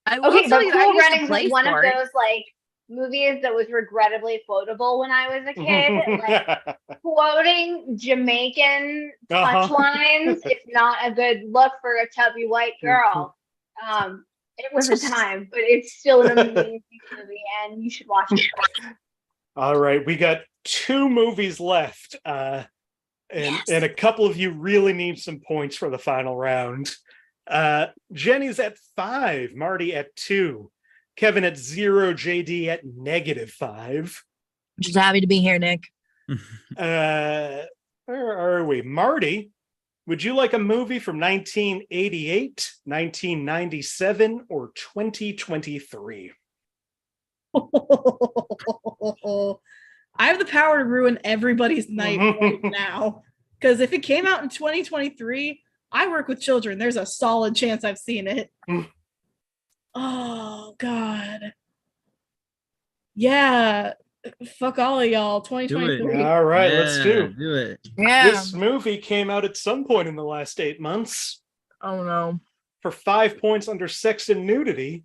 [SPEAKER 3] I will
[SPEAKER 5] Okay,
[SPEAKER 3] tell
[SPEAKER 5] but
[SPEAKER 3] you,
[SPEAKER 5] Cool
[SPEAKER 3] I used to
[SPEAKER 5] Runnings
[SPEAKER 3] play
[SPEAKER 5] is one of
[SPEAKER 3] sports.
[SPEAKER 5] those like movies that was regrettably quotable when I was a kid. Like quoting Jamaican touchlines, it's not a good look for a chubby white girl. It was a time, but it's still an amazing movie, and you should watch it.
[SPEAKER 1] All right, we got 2 movies left, and a couple of you really need some points for the final round. Jenny's at 5, Marty at 2, Kevin at 0, JD at -5.
[SPEAKER 3] Just happy to be here, Nick.
[SPEAKER 1] Where are we? Marty, would you like a movie from 1988, 1997, or 2023?
[SPEAKER 4] I have the power to ruin everybody's night right now. Because if it came out in 2023, I work with children. There's a solid chance I've seen it. Oh, God. Yeah. Fuck all of y'all. 2023.
[SPEAKER 1] All right, let's do
[SPEAKER 2] it.
[SPEAKER 3] Yeah.
[SPEAKER 1] This movie came out at some point in the last 8 months.
[SPEAKER 3] Oh no.
[SPEAKER 1] For 5 points under sex and nudity,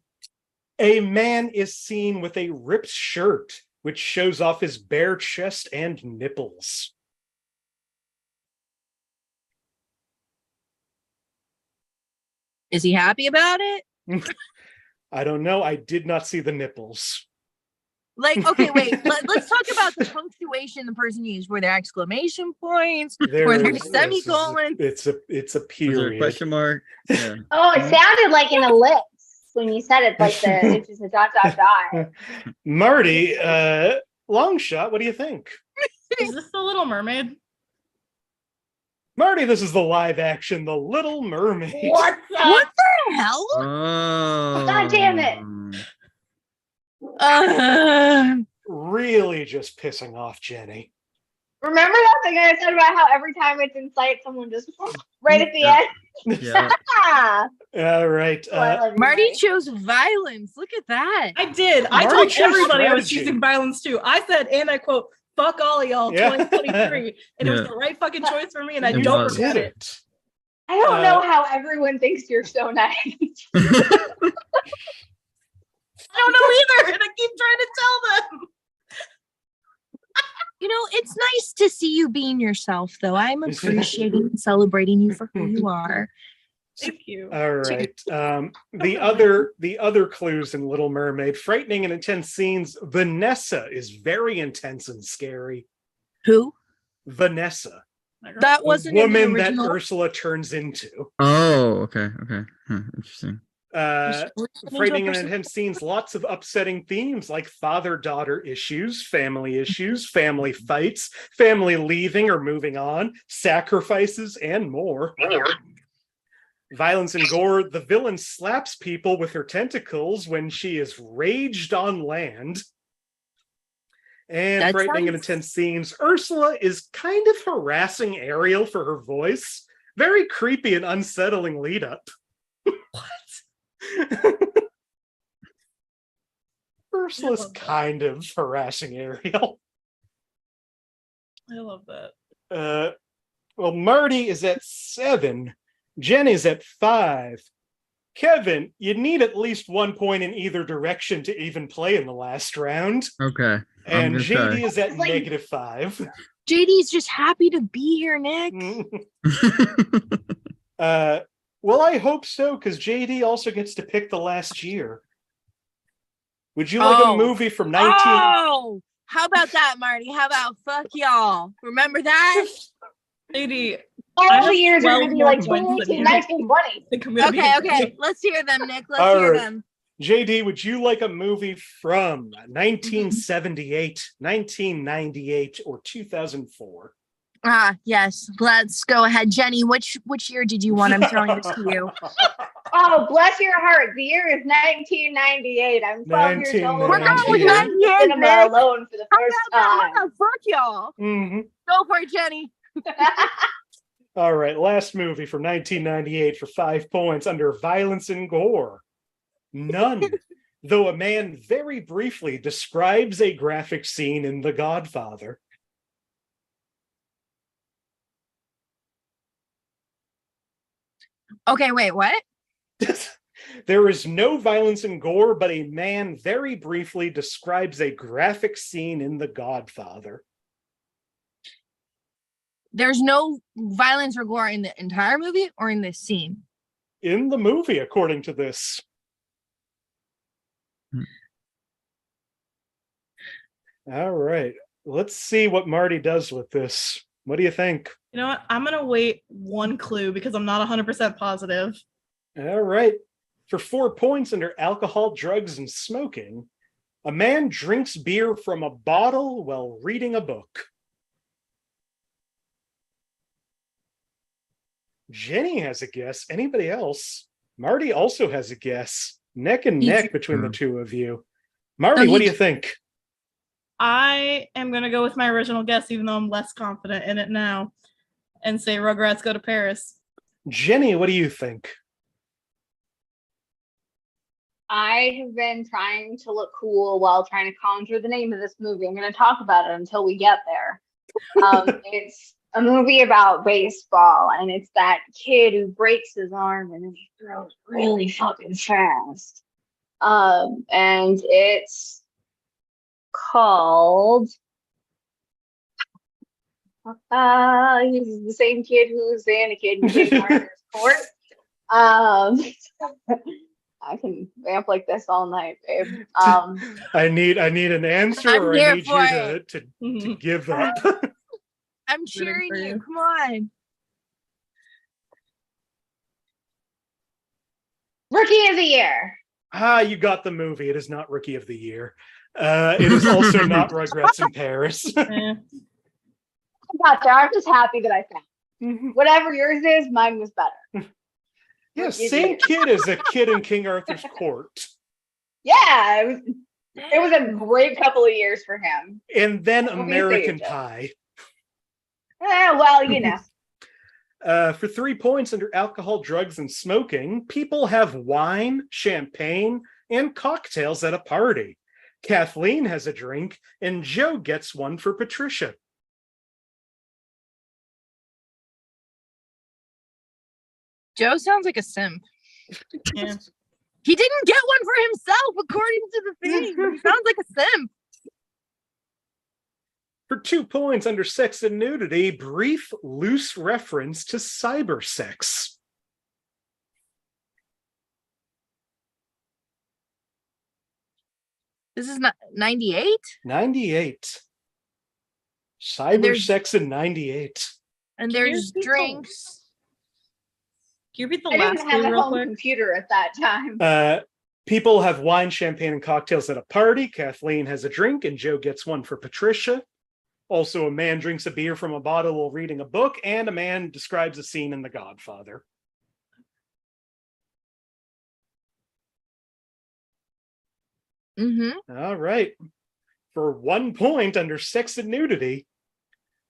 [SPEAKER 1] a man is seen with a ripped shirt, which shows off his bare chest and nipples.
[SPEAKER 3] Is he happy about it?
[SPEAKER 1] I don't know. I did not see the nipples.
[SPEAKER 3] Like, okay, wait. Let's talk about the punctuation the person used. Were there exclamation points? Were there semicolons?
[SPEAKER 1] It's a
[SPEAKER 2] Was there a
[SPEAKER 1] period.
[SPEAKER 2] question mark? Yeah.
[SPEAKER 5] Oh, it sounded like an ellipse when you said it, like it's just a dot, dot, dot.
[SPEAKER 1] Marty, long shot, what do you think?
[SPEAKER 4] Is this the Little Mermaid?
[SPEAKER 1] Marty, this is the live action The Little Mermaid.
[SPEAKER 5] What
[SPEAKER 3] What the hell?
[SPEAKER 2] Oh.
[SPEAKER 5] God damn it.
[SPEAKER 1] Really just pissing off Jenny.
[SPEAKER 5] Remember that thing I said about how every time it's in sight, someone just right at the end?
[SPEAKER 2] Yeah.
[SPEAKER 1] All right.
[SPEAKER 5] Oh, I love you,
[SPEAKER 3] Marty chose violence. Look at that.
[SPEAKER 4] I did. I
[SPEAKER 1] Marty
[SPEAKER 4] told
[SPEAKER 1] chose
[SPEAKER 4] everybody I was
[SPEAKER 1] strategy.
[SPEAKER 4] choosing violence too. I said, and I quote, fuck all of y'all,
[SPEAKER 1] Yeah.
[SPEAKER 4] 2023. And it was
[SPEAKER 2] Yeah.
[SPEAKER 4] the right fucking choice for me, and I
[SPEAKER 2] It
[SPEAKER 4] don't
[SPEAKER 2] was.
[SPEAKER 4] regret
[SPEAKER 1] Did
[SPEAKER 4] it.
[SPEAKER 1] it.
[SPEAKER 5] I don't know how everyone thinks you're so nice.
[SPEAKER 4] I don't know either, and I keep trying to tell them.
[SPEAKER 3] You know, it's nice to see you being yourself, though. I'm appreciating and celebrating you for who you are.
[SPEAKER 4] Thank you.
[SPEAKER 1] All right. The other clues in Little Mermaid: frightening and intense scenes. Vanessa is very intense and scary.
[SPEAKER 3] Who?
[SPEAKER 1] Vanessa,
[SPEAKER 3] That
[SPEAKER 1] the
[SPEAKER 3] wasn't in the
[SPEAKER 1] woman that
[SPEAKER 3] original.
[SPEAKER 1] Ursula turns into.
[SPEAKER 2] Oh, okay. Huh, interesting.
[SPEAKER 1] Frightening and intense scenes, lots of upsetting themes like father-daughter issues, family fights, family leaving or moving on, sacrifices, and more. Violence and gore. The villain slaps people with her tentacles when she is raged on land. And
[SPEAKER 3] That
[SPEAKER 1] frightening and
[SPEAKER 3] sounds-
[SPEAKER 1] intense scenes. Ursula is kind of harassing Ariel for her voice. Very creepy and unsettling lead up. Ursula's
[SPEAKER 4] love that.
[SPEAKER 1] kind of harassing Ariel.
[SPEAKER 4] I love that.
[SPEAKER 1] Well, Marty is at 7. Jenny's at 5. Kevin, you need at least 1 point in either direction to even play in the last round.
[SPEAKER 2] Okay.
[SPEAKER 1] And
[SPEAKER 2] gonna
[SPEAKER 1] JD
[SPEAKER 2] try.
[SPEAKER 1] is at
[SPEAKER 5] It's like-
[SPEAKER 1] -5.
[SPEAKER 3] JD's just happy to be here, Nick.
[SPEAKER 1] Well, I hope so, because JD also gets to pick the last year. Would you like a
[SPEAKER 3] Oh.
[SPEAKER 1] movie from 19...
[SPEAKER 3] Oh, how about that, Marty? How about fuck y'all? Remember that?
[SPEAKER 4] JD,
[SPEAKER 5] All
[SPEAKER 4] I
[SPEAKER 5] the
[SPEAKER 4] have
[SPEAKER 5] years are
[SPEAKER 4] 12
[SPEAKER 5] going to be
[SPEAKER 4] more
[SPEAKER 5] like
[SPEAKER 4] points than
[SPEAKER 5] 2018,
[SPEAKER 4] you.
[SPEAKER 5] 1920.
[SPEAKER 4] I think I'm gonna
[SPEAKER 3] Okay,
[SPEAKER 4] be
[SPEAKER 3] okay. Let's hear them, Nick. Let's
[SPEAKER 1] All
[SPEAKER 3] hear
[SPEAKER 1] right.
[SPEAKER 3] them.
[SPEAKER 1] JD, would you like a movie from 1978, 1998, or 2004?
[SPEAKER 3] Yes. Let's go ahead. Jenny, which year did you want? I'm throwing this to you.
[SPEAKER 5] Oh, bless your heart. The year is 1998. I'm 12 years old.
[SPEAKER 3] We're going with
[SPEAKER 1] 98.
[SPEAKER 3] 98,
[SPEAKER 5] Cinema
[SPEAKER 3] Nick.
[SPEAKER 5] alone for the
[SPEAKER 3] How
[SPEAKER 5] first
[SPEAKER 3] about that?
[SPEAKER 5] time.
[SPEAKER 3] How about fuck y'all?
[SPEAKER 1] Mhm.
[SPEAKER 3] Go for it, Jenny.
[SPEAKER 1] All right, last movie from 1998 for 5 points under violence and gore. None. Though a man very briefly describes a graphic scene in The Godfather.
[SPEAKER 3] Okay, wait, what?
[SPEAKER 1] There is no violence and gore, but a man very briefly describes a graphic scene in The Godfather.
[SPEAKER 3] There's no violence or gore in the entire movie or in this scene?
[SPEAKER 1] In the movie, according to this. All right. Let's see what Marty does with this. What do you think?
[SPEAKER 4] You know what? I'm going to wait one clue because I'm not 100% positive.
[SPEAKER 1] All right. For 4 points under alcohol, drugs, and smoking, a man drinks beer from a bottle while reading a book. Jenny has a guess. Anybody else? Marty also has a guess. Neck and neck between the two of you. Marty, what do you think?
[SPEAKER 4] I am going to go with my original guess, even though I'm less confident in it now, and say Rugrats Go to Paris.
[SPEAKER 1] Jenny, what do you think?
[SPEAKER 5] I have been trying to look cool while trying to conjure the name of this movie. I'm going to talk about it until we get there. It's a movie about baseball, and it's that kid who breaks his arm and then he throws really fucking fast. And it's called he's the same kid who's in A Kid in Kindergarten Court. I can vamp like this all night, babe.
[SPEAKER 1] I need an answer, or I need you to give up.
[SPEAKER 3] I'm cheering you. Come on.
[SPEAKER 5] Rookie of the Year.
[SPEAKER 1] You got the movie. It is not Rookie of the Year. It is also not Rugrats in Paris.
[SPEAKER 5] I got there. I'm just happy that I found. Whatever yours is, mine was better.
[SPEAKER 1] Yeah, same kid as a kid in King Arthur's Court.
[SPEAKER 5] Yeah, it was a great couple of years for him.
[SPEAKER 1] And then American Pie.
[SPEAKER 5] Well, you know.
[SPEAKER 1] For 3 points under alcohol, drugs, and smoking, people have wine, champagne, and cocktails at a party. Kathleen has a drink, and Joe gets one for Patricia.
[SPEAKER 3] Joe sounds like a simp.
[SPEAKER 4] Yeah.
[SPEAKER 3] He didn't get one for himself, according to the thing. He sounds like a simp.
[SPEAKER 1] For 2 points under sex and nudity, brief, loose reference to cyber sex.
[SPEAKER 3] This is not 98?
[SPEAKER 1] 98. Cyber sex in 98.
[SPEAKER 3] And there's drinks.
[SPEAKER 4] Can you repeat the
[SPEAKER 5] I
[SPEAKER 4] last
[SPEAKER 5] didn't have
[SPEAKER 4] clue
[SPEAKER 5] a
[SPEAKER 4] real
[SPEAKER 5] home
[SPEAKER 4] quick?
[SPEAKER 5] computer at that time.
[SPEAKER 1] People have wine, champagne, and cocktails at a party. Kathleen has a drink, and Joe gets one for Patricia. Also, a man drinks a beer from a bottle while reading a book, and a man describes a scene in The Godfather. All right. For 1 point under sex and nudity,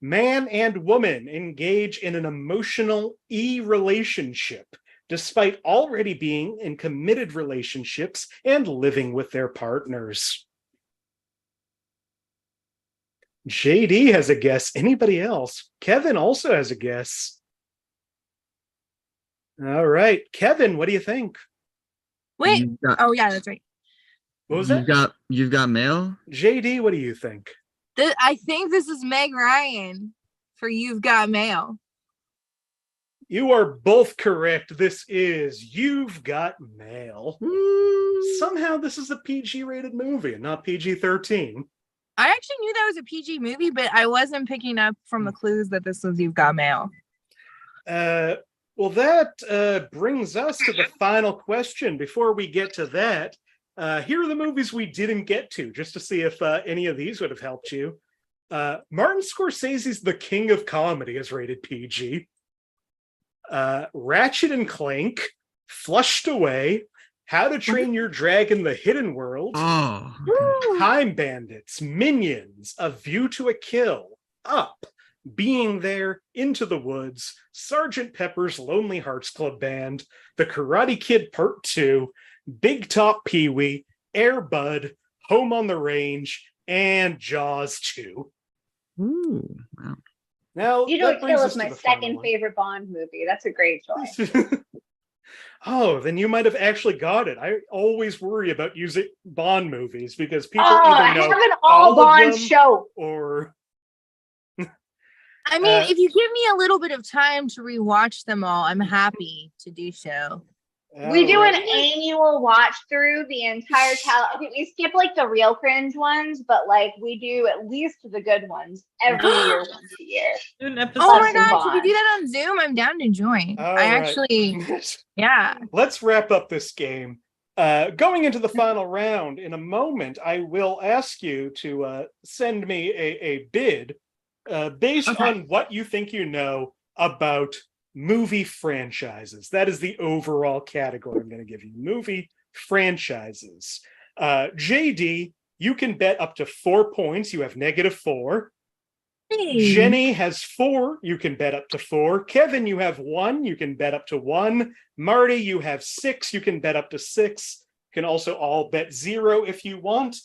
[SPEAKER 1] man and woman engage in an emotional relationship, despite already being in committed relationships and living with their partners. JD has a guess. Anybody else? Kevin also has a guess. All right. Kevin, what do you think?
[SPEAKER 3] Wait. Oh, yeah, that's right.
[SPEAKER 1] What was that?
[SPEAKER 2] You've got mail?
[SPEAKER 1] JD, what do you think?
[SPEAKER 3] I think this is Meg Ryan for You've Got Mail.
[SPEAKER 1] You are both correct. This is You've Got Mail. Somehow this is a PG-rated movie and not PG-13.
[SPEAKER 3] I actually knew that was a PG movie, but I wasn't picking up from the clues that this was You've Got Mail.
[SPEAKER 1] Well, that brings us to the final question. Before we get to that, here are the movies we didn't get to, just to see if any of these would have helped you. Martin Scorsese's The King of Comedy is rated PG. Ratchet and Clank, Flushed Away, How to Train Your Dragon: The Hidden World, Time Bandits, Minions, A View to a Kill, Up, Being There, Into the Woods, Sgt. Pepper's Lonely Hearts Club Band, The Karate Kid Part 2, Big Top Pee-wee, Air Bud, Home on the Range, and Jaws 2.
[SPEAKER 2] Ooh, wow.
[SPEAKER 1] Now,
[SPEAKER 5] You Know Kill is my second favorite Bond movie. That's a great choice.
[SPEAKER 1] Oh, then you might have actually got it. I always worry about using Bond movies because people
[SPEAKER 5] Oh, I
[SPEAKER 1] either know
[SPEAKER 5] have an all
[SPEAKER 1] of
[SPEAKER 5] Bond
[SPEAKER 1] them
[SPEAKER 5] show.
[SPEAKER 1] or
[SPEAKER 3] I mean, if you give me a little bit of time to rewatch them all, I'm happy to do so.
[SPEAKER 5] We do an
[SPEAKER 1] Alright.
[SPEAKER 5] annual watch through the entire Okay, we skip like the real cringe ones, but like we do at least the good ones every year, once a year.
[SPEAKER 4] Do an episode.
[SPEAKER 3] Oh my
[SPEAKER 5] Plus and
[SPEAKER 3] gosh, if we do
[SPEAKER 5] Bond.
[SPEAKER 3] that on Zoom, I'm down to join. I
[SPEAKER 1] Alright.
[SPEAKER 3] actually, yeah.
[SPEAKER 1] Let's wrap up this game. Going into the final round, in a moment, I will ask you to send me a bid based on what you think you know about movie franchises. That is the overall category I'm going to give you. Movie franchises. JD, you can bet up to 4 points. You have -4.
[SPEAKER 3] Hey.
[SPEAKER 1] Jenny has 4. You can bet up to 4. Kevin, you have 1. You can bet up to 1. Marty, you have 6. You can bet up to 6. You can also all bet 0 if you want.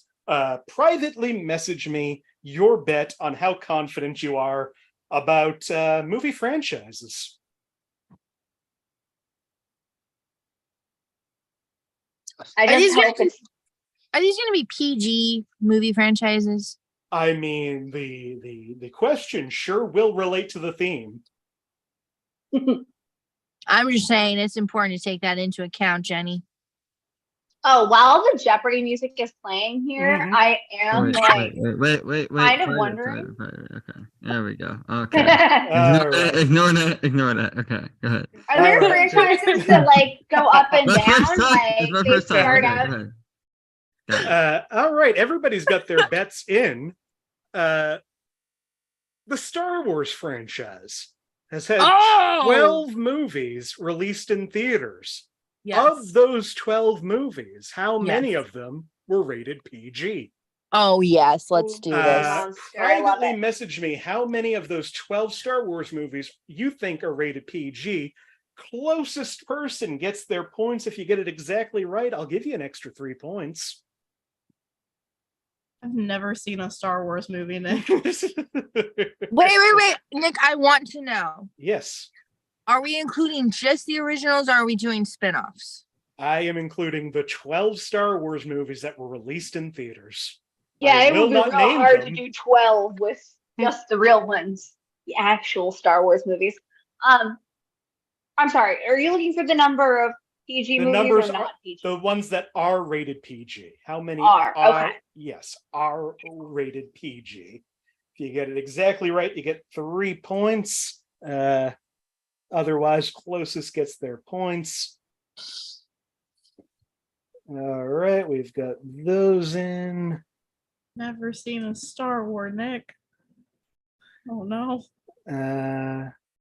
[SPEAKER 1] Privately message me your bet on how confident you are about movie franchises.
[SPEAKER 5] I
[SPEAKER 3] Are
[SPEAKER 5] just
[SPEAKER 3] these
[SPEAKER 5] hope
[SPEAKER 3] gonna-
[SPEAKER 5] it's
[SPEAKER 3] Are these going to be PG movie franchises?
[SPEAKER 1] I mean, the question sure will relate to the theme.
[SPEAKER 3] I'm just saying it's important to take that into account, Jenny.
[SPEAKER 5] Oh, while the Jeopardy music is playing here,
[SPEAKER 1] Mhm.
[SPEAKER 5] I am like
[SPEAKER 2] Wait.
[SPEAKER 5] kind of
[SPEAKER 2] Private,
[SPEAKER 5] wondering.
[SPEAKER 2] private. Okay, there we go. Okay.
[SPEAKER 1] All right.
[SPEAKER 2] Ignore that. Okay, go ahead.
[SPEAKER 5] Are there
[SPEAKER 1] All right.
[SPEAKER 5] franchises that like go up and
[SPEAKER 2] My first
[SPEAKER 5] down?
[SPEAKER 2] time.
[SPEAKER 5] Like
[SPEAKER 2] It's my
[SPEAKER 5] they
[SPEAKER 2] first time.
[SPEAKER 5] start
[SPEAKER 2] Okay,
[SPEAKER 5] out.
[SPEAKER 2] go ahead. Got it.
[SPEAKER 1] All right, everybody's got their bets in. The Star Wars franchise has had 12 movies released in theaters. Of those 12 movies, how many of them were rated PG?
[SPEAKER 3] Oh, yes. Let's do this.
[SPEAKER 5] Monster, I love
[SPEAKER 1] Privately
[SPEAKER 5] it.
[SPEAKER 1] message me how many of those 12 Star Wars movies you think are rated PG. Closest person gets their points. If you get it exactly right, I'll give you an extra 3 points.
[SPEAKER 4] I've never seen a Star Wars movie, Nick.
[SPEAKER 3] Wait. Nick, I want to know.
[SPEAKER 1] Yes,
[SPEAKER 3] Are we including just the originals or are we doing spin-offs?
[SPEAKER 1] I am including the 12 Star Wars movies that were released in theaters.
[SPEAKER 5] Yeah,
[SPEAKER 1] I
[SPEAKER 5] it
[SPEAKER 1] will
[SPEAKER 5] would be
[SPEAKER 1] not
[SPEAKER 5] real
[SPEAKER 1] name
[SPEAKER 5] hard
[SPEAKER 1] them.
[SPEAKER 5] to do 12 with just the real ones, the actual Star Wars movies. I'm sorry. Are you looking for the number of PG
[SPEAKER 1] The
[SPEAKER 5] movies
[SPEAKER 1] numbers
[SPEAKER 5] or not
[SPEAKER 1] are
[SPEAKER 5] PG?
[SPEAKER 1] the ones that are rated PG. How many
[SPEAKER 5] Are, okay.
[SPEAKER 1] Yes, are rated PG. If you get it exactly right, you get 3 points. Otherwise, closest gets their points. All right, we've got those in.
[SPEAKER 4] Never seen a Star Wars, Nick. Oh no.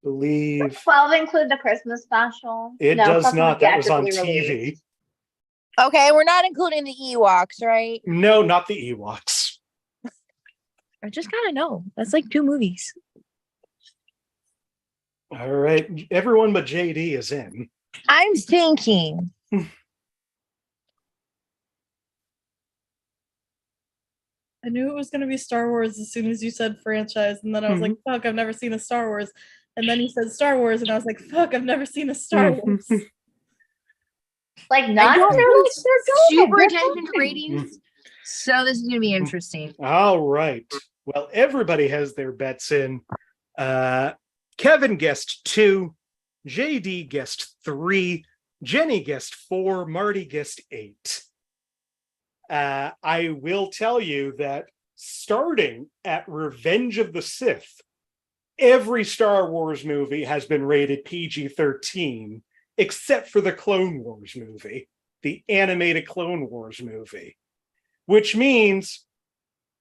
[SPEAKER 1] Believe
[SPEAKER 5] Does 12 include the Christmas special?
[SPEAKER 1] it
[SPEAKER 5] No,
[SPEAKER 1] does
[SPEAKER 5] something
[SPEAKER 1] not. That was on
[SPEAKER 5] theatrically
[SPEAKER 1] TV.
[SPEAKER 5] released.
[SPEAKER 3] Okay, we're not including the Ewoks, right?
[SPEAKER 1] No, not the Ewoks.
[SPEAKER 3] I just gotta know. That's like 2 movies.
[SPEAKER 1] All right, everyone but JD is in.
[SPEAKER 3] I'm thinking.
[SPEAKER 4] I knew it was going to be Star Wars as soon as you said franchise, and then I was like, fuck, I've never seen a Star Wars. And then you said Star Wars, and I was like, fuck, I've never seen a Star Wars.
[SPEAKER 5] Like,
[SPEAKER 3] I
[SPEAKER 5] not
[SPEAKER 3] don't
[SPEAKER 5] they're
[SPEAKER 3] really
[SPEAKER 5] like they're good.
[SPEAKER 3] super
[SPEAKER 5] They're
[SPEAKER 3] attention to
[SPEAKER 5] fine.
[SPEAKER 3] ratings. So this is gonna be interesting.
[SPEAKER 1] All right. Well, everybody has their bets in. Kevin guessed 2, JD guessed 3, Jenny guessed 4, Marty guessed 8. I will tell you that starting at Revenge of the Sith, every Star Wars movie has been rated PG-13, except for the Clone Wars movie, the animated Clone Wars movie, which means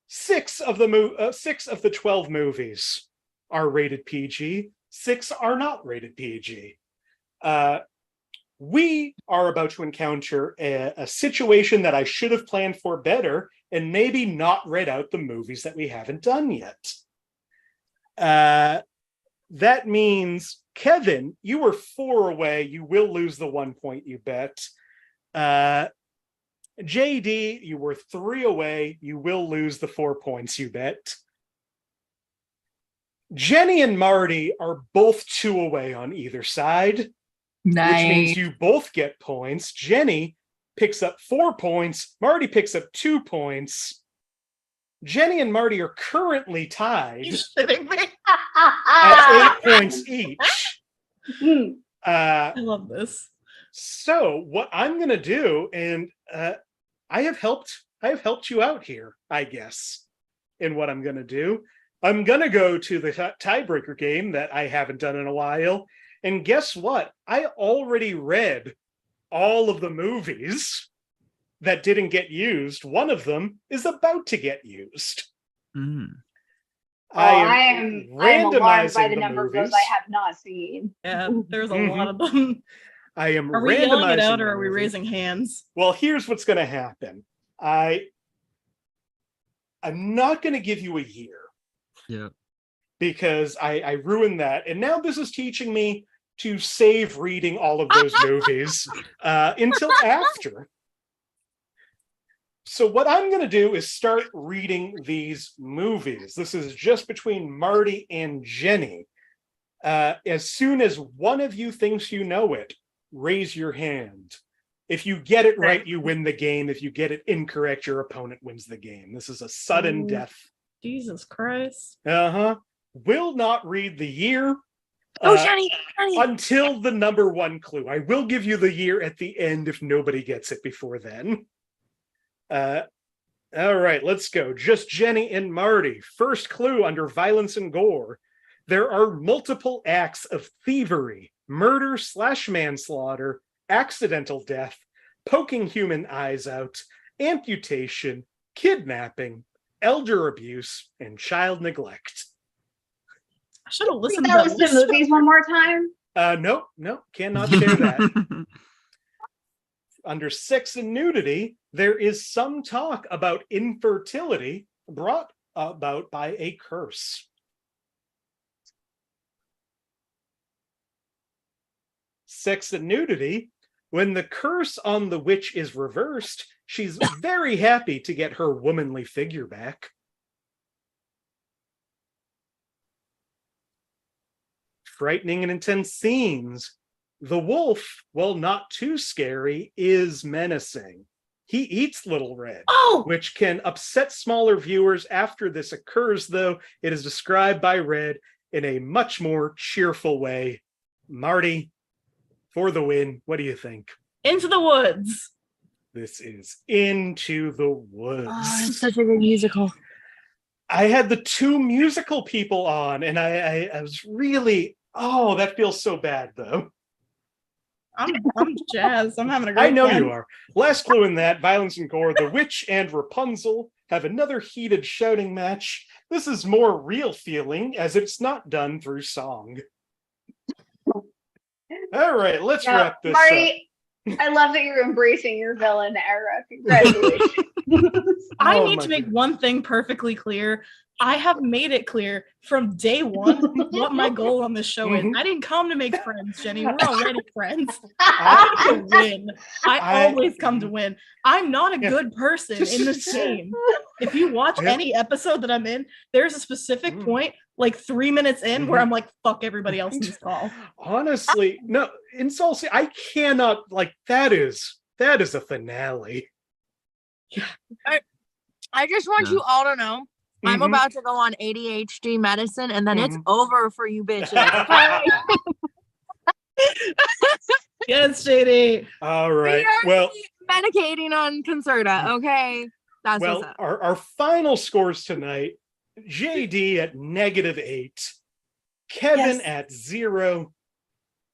[SPEAKER 1] 6 of the 12 movies are rated PG, 6 are not rated PG. We are about to encounter a situation that I should have planned for better and maybe not read out the movies that we haven't done yet. That means, Kevin, you were 4 away. You will lose the 1 point you bet. JD, you were 3 away. You will lose the 4 points you bet. Jenny and Marty are both 2 away on either side. which means
[SPEAKER 3] Nice.
[SPEAKER 1] you both get points. Jenny picks up 4 points. Marty picks up 2 points. Jenny and Marty are currently tied
[SPEAKER 4] You shitting me?
[SPEAKER 1] at 8 points each.
[SPEAKER 4] I love this.
[SPEAKER 1] So what I'm gonna do, and I have helped you out here, I guess, in what I'm gonna do. I'm gonna go to the tiebreaker game that I haven't done in a while, and guess what? I already read all of the movies that didn't get used. One of them is about to get used.
[SPEAKER 5] I am alarmed by the number of those I have not seen.
[SPEAKER 4] Yeah, there's a lot of them.
[SPEAKER 1] I am
[SPEAKER 4] Are we yelling it
[SPEAKER 1] randomizing
[SPEAKER 4] out or
[SPEAKER 1] the
[SPEAKER 4] are we
[SPEAKER 1] movies.
[SPEAKER 4] raising hands?
[SPEAKER 1] Well, here's what's going to happen. I'm not going to give you a year.
[SPEAKER 2] Yeah.
[SPEAKER 1] Because I ruined that. And now this is teaching me to save reading all of those movies until after. So what I'm going to do is start reading these movies. This is just between Marty and Jenny. As soon as one of you thinks you know it, raise your hand. If you get it right, you win the game. If you get it incorrect, your opponent wins the game. This is a sudden death.
[SPEAKER 4] Jesus Christ.
[SPEAKER 1] Will not read the year
[SPEAKER 3] Johnny.
[SPEAKER 1] until the number 1 clue. I will give you the year at the end if nobody gets it before then. All right, let's go. Just Jenny and Marty. First clue under violence and gore. There are multiple acts of thievery, murder / manslaughter, accidental death, poking human eyes out, amputation, kidnapping, elder abuse, and child neglect.
[SPEAKER 4] I should have listened
[SPEAKER 5] That
[SPEAKER 4] to
[SPEAKER 5] was the movies one more time.
[SPEAKER 1] No, cannot share that. Under sex and nudity, there is some talk about infertility brought about by a curse. Sex and nudity, when the curse on the witch is reversed, she's very happy to get her womanly figure back. Frightening and intense scenes. The wolf, while not too scary, is menacing. He eats Little Red, which can upset smaller viewers. After this occurs, though, it is described by Red in a much more cheerful way. Marty, for the win, what do you think?
[SPEAKER 4] Into the Woods.
[SPEAKER 1] This is Into the Woods.
[SPEAKER 3] Oh, it's such a good musical.
[SPEAKER 1] I had the 2 musical people on, and I was really, that feels so bad, though.
[SPEAKER 4] I'm jazzed. I'm having a great
[SPEAKER 1] I know
[SPEAKER 4] time.
[SPEAKER 1] you are. Last clue in that, violence and gore. The witch and Rapunzel have another heated shouting match. This is more real feeling, as it's not done through song. All right, let's wrap this
[SPEAKER 5] Marty, up. I love that you're embracing your villain era. Congratulations.
[SPEAKER 4] I need to make one thing perfectly clear. I have made it clear from day one what my goal on this show is. I didn't come to make friends, Jenny. We're already friends. I come to win. I always come to win. I'm not a good person in this game. If you watch any episode that I'm in, there's a specific point, like 3 minutes in, where I'm like, fuck everybody else in this call.
[SPEAKER 1] Honestly, no, in Soul Sea, I cannot, that is a finale.
[SPEAKER 4] Yeah.
[SPEAKER 3] I just want you all to know, I'm about to go on ADHD medicine, and then it's over for you bitches.
[SPEAKER 4] Yes, JD.
[SPEAKER 1] All right. Well,
[SPEAKER 3] medicating on Concerta. Okay, that's what's up.
[SPEAKER 1] Our final scores tonight: JD at -8, Kevin at 0,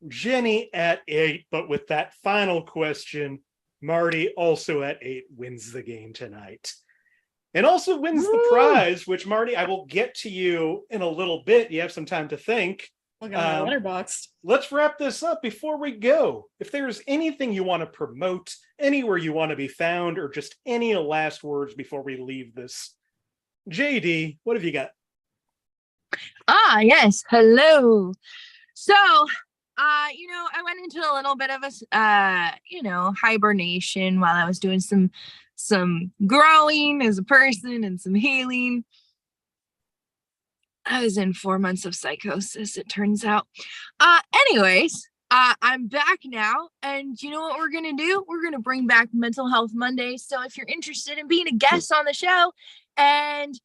[SPEAKER 1] Jenny at 8. But with that final question, Marty also at 8 wins the game tonight. And also wins the prize, which, Marty, I will get to you in a little bit. You have some time to think.
[SPEAKER 4] Look at my letterboxd.
[SPEAKER 1] Let's wrap this up before we go. If there's anything you want to promote, anywhere you want to be found, or just any last words before we leave this. JD, what have you got?
[SPEAKER 3] Yes. Hello. So, I went into a little bit of a, hibernation while I was doing some growing as a person and some healing. I was in 4 months of psychosis, it turns out. Anyways, I'm back now, and you know what we're gonna do? We're gonna bring back Mental Health Mondays. So if you're interested in being a guest on the show, and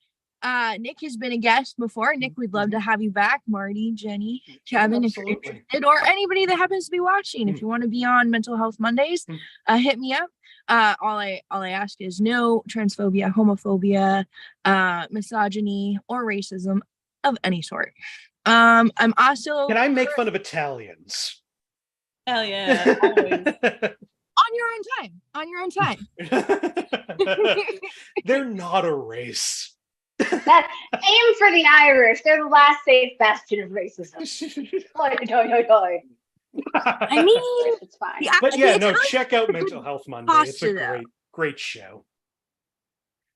[SPEAKER 3] Nick has been a guest before, Nick, we'd love to have you back. Marty, Jenny, Kevin, if you're interested, or anybody that happens to be watching, if you want to be on Mental Health Mondays, hit me up. All I ask is no transphobia, homophobia, misogyny, or racism of any sort. I'm also.
[SPEAKER 1] Can I make fun of Italians?
[SPEAKER 4] Hell yeah, always.
[SPEAKER 3] On your own time.
[SPEAKER 1] They're not a race.
[SPEAKER 5] That aim for the Irish. They're the last safe bastion of racism.
[SPEAKER 3] I mean,
[SPEAKER 5] it's fine.
[SPEAKER 1] But yeah, no, check out Mental Health Monday. It's a great show.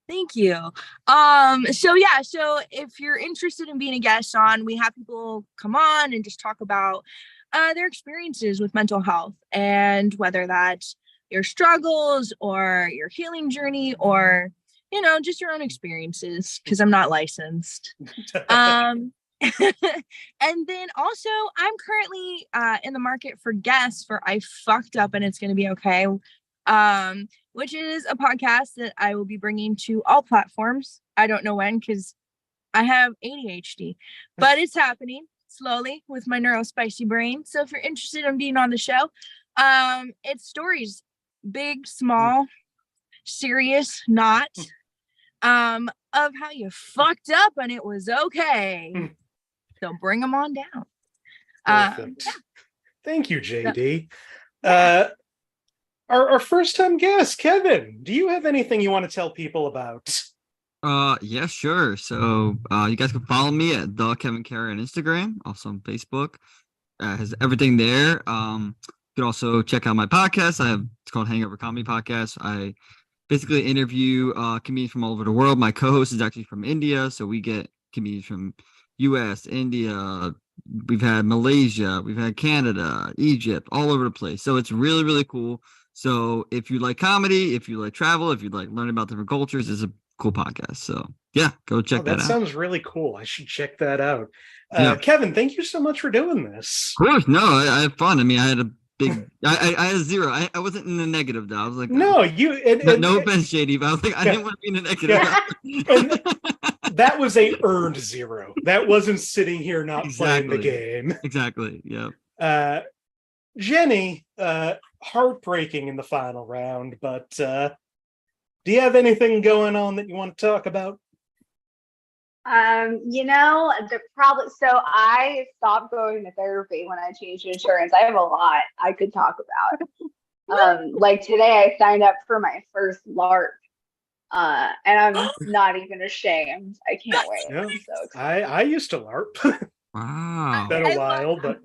[SPEAKER 3] Thank you. So if you're interested in being a guest on, we have people come on and just talk about their experiences with mental health, and whether that's your struggles or your healing journey, or just your own experiences, because I'm not licensed. And then also I'm currently in the market for guests for I Fucked Up and It's Gonna Be Okay, which is a podcast that I will be bringing to all platforms. I don't know when, because I have ADHD, but it's happening slowly with my neurospicy brain. So if you're interested in being on the show, it's stories, big, small, serious, not, of how you fucked up and it was okay. So bring them on down.
[SPEAKER 1] Perfect. Thank you, JD. Our first time guest, Kevin, do you have anything you want to tell people about?
[SPEAKER 2] Yeah, sure. So you guys can follow me at the Kevin Carey on Instagram, also on Facebook. Has everything there. You can also check out my podcast. It's called Hangover Comedy Podcast. I basically interview comedians from all over the world. My co-host is actually from India, so we get comedians from US, India, we've had Malaysia, we've had Canada, Egypt, all over the place. So it's really, really cool. So if you like comedy, if you like travel, if you like learn about different cultures, it's a cool podcast. So yeah, go check that out. That
[SPEAKER 1] sounds really cool. I should check that out. Kevin, thank you so much for doing this.
[SPEAKER 2] Of course. No, I had fun. I mean, I had a big, I had a zero. I wasn't in the negative though. I was like,
[SPEAKER 1] no,
[SPEAKER 2] no offense, JD, but I was like, I didn't want to be in the negative.
[SPEAKER 1] And that was a earned zero. That wasn't sitting here not playing the game.
[SPEAKER 2] Exactly. Yeah.
[SPEAKER 1] Jenny, heartbreaking in the final round, but do you have anything going on that you want to talk about?
[SPEAKER 5] So I stopped going to therapy when I changed insurance. I have a lot I could talk about. Like today I signed up for my first LARP. And I'm not even ashamed. I can't wait.
[SPEAKER 1] Yeah.
[SPEAKER 5] I'm so
[SPEAKER 1] excited. I used to LARP.
[SPEAKER 2] Wow.
[SPEAKER 1] Been a while, but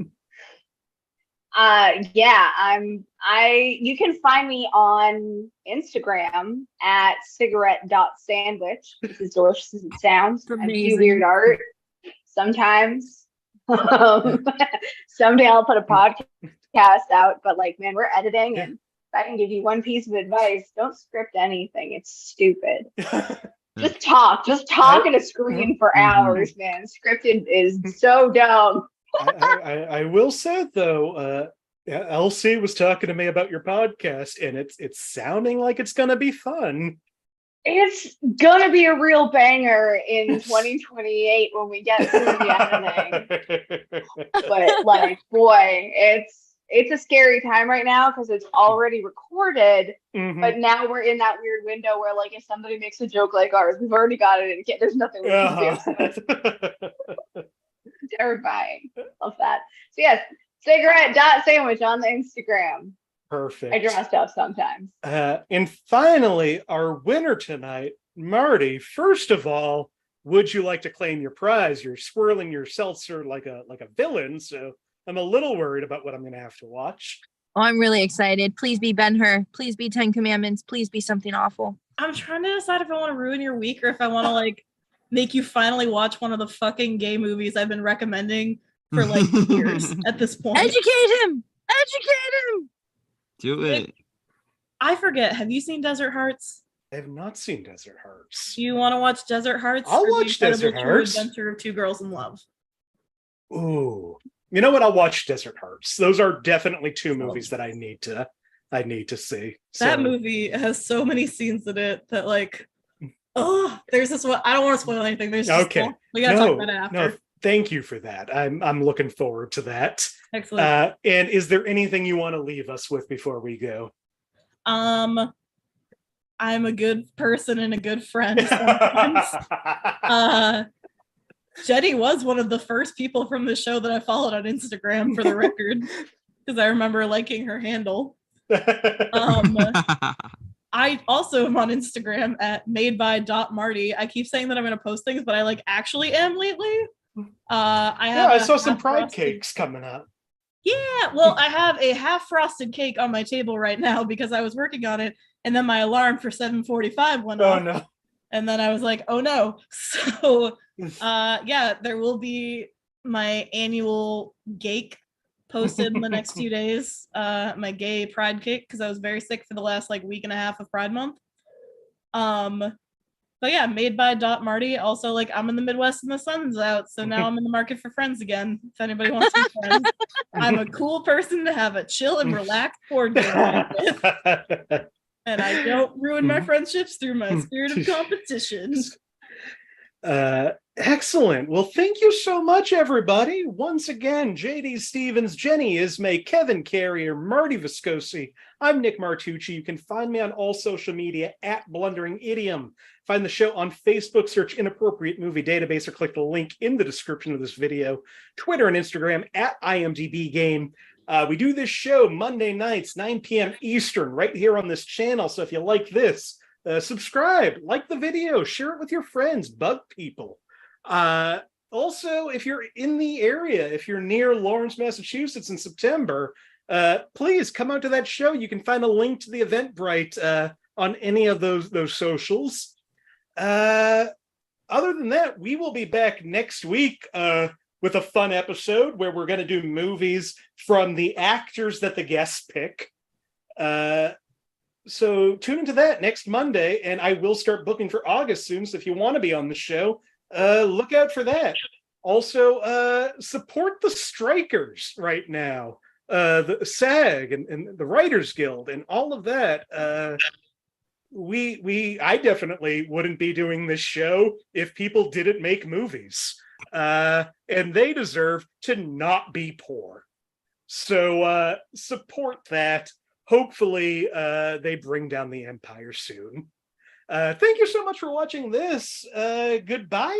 [SPEAKER 5] you can find me on Instagram at cigarette.sandwich. This is delicious as it sounds. I do weird art sometimes. Someday I'll put a podcast out, but man, we're editing, and if I can give you one piece of advice, don't script anything. It's stupid. Just talk at a screen for hours, man. Scripted is so dumb.
[SPEAKER 1] I will say though, Elsie was talking to me about your podcast, and it's sounding like it's gonna be fun.
[SPEAKER 5] It's gonna be a real banger in 2028 when we get through the editing. But boy, it's a scary time right now because it's already recorded, but now we're in that weird window where if somebody makes a joke like ours, we've already got it and there's nothing we can do. Terrifying. Love that. So yes, cigarette.sandwich on the Instagram.
[SPEAKER 1] Perfect.
[SPEAKER 5] I draw stuff sometimes.
[SPEAKER 1] And finally, our winner tonight, Marty. First of all, would you like to claim your prize? You're swirling your seltzer like a villain, so I'm a little worried about what I'm going to have to watch.
[SPEAKER 3] Oh, I'm really excited. Please be Ben-Hur. Please be 10 Commandments. Please be something awful.
[SPEAKER 4] I'm trying to decide if I want to ruin your week or if I want to make you finally watch one of the fucking gay movies I've been recommending for years at this point.
[SPEAKER 3] Educate him.
[SPEAKER 2] Do it.
[SPEAKER 4] I forget. Have you seen Desert Hearts?
[SPEAKER 1] I have not seen Desert Hearts.
[SPEAKER 4] Do you want to watch Desert Hearts?
[SPEAKER 1] I'll watch Desert Hearts.
[SPEAKER 4] Adventure of Two Girls in Love.
[SPEAKER 1] Ooh, You know what? I'll watch Desert Hearts. Those are definitely two movies that I need to see.
[SPEAKER 4] That
[SPEAKER 1] So-
[SPEAKER 4] movie has so many scenes in it that like, oh, there's this one. I don't want to spoil anything. There's just
[SPEAKER 1] Okay.
[SPEAKER 4] we gotta talk about it after.
[SPEAKER 1] No, thank you for that. I'm looking forward to that.
[SPEAKER 4] Excellent.
[SPEAKER 1] And is there anything you want to leave us with before we go?
[SPEAKER 4] I'm a good person and a good friend sometimes. Jenny was one of the first people from the show that I followed on Instagram, for the record, because I remember liking her handle. I also am on Instagram at madeby.marty. I keep saying that I'm going to post things, but I like actually am lately.
[SPEAKER 1] I saw some pride cakes coming up.
[SPEAKER 4] Yeah, well, I have a half frosted cake on my table right now because I was working on it, and then my alarm for 7:45 went off.
[SPEAKER 1] Oh no.
[SPEAKER 4] And then I was like, oh no. So yeah, there will be my annual cake posted in the next few days. My gay pride cake, because I was very sick for the last like week and a half of Pride Month. But yeah, made by Marty. Also, like, I'm in the Midwest and the sun's out, so now I'm in the market for friends again. If anybody wants to be friends, I'm a cool person to have a chill and relaxed board game night with. And I don't ruin my friendships through my spirit of competition.
[SPEAKER 1] Excellent. Well, thank you so much, everybody. Once again, JD Stephans, Jenny Isme, Kevin Carrier, Marty Viscosi. I'm Nick Martucci. You can find me on all social media at Blundering Idiom. Find the show on Facebook, search Inappropriate Movie Database, or click the link in the description of this video. Twitter and Instagram at IMDb Game. We do this show Monday nights, 9 p.m. Eastern, right here on this channel. So if you like this, subscribe, like the video, share it with your friends, bug people. Also, if you're in the area, if you're near Lawrence, Massachusetts in September, please come out to that show. You can find a link to the Eventbrite on any of those socials. Other than that, we will be back next week with a fun episode where we're going to do movies from the actors that the guests pick. So tune into that next Monday, and I will start booking for August soon. So if you want to be on the show, look out for that. Also, support the strikers right now, the SAG and the Writers Guild and all of that. I definitely wouldn't be doing this show if people didn't make movies, and they deserve to not be poor. So support that. Hopefully, they bring down the empire soon. Thank you so much for watching this. Goodbye.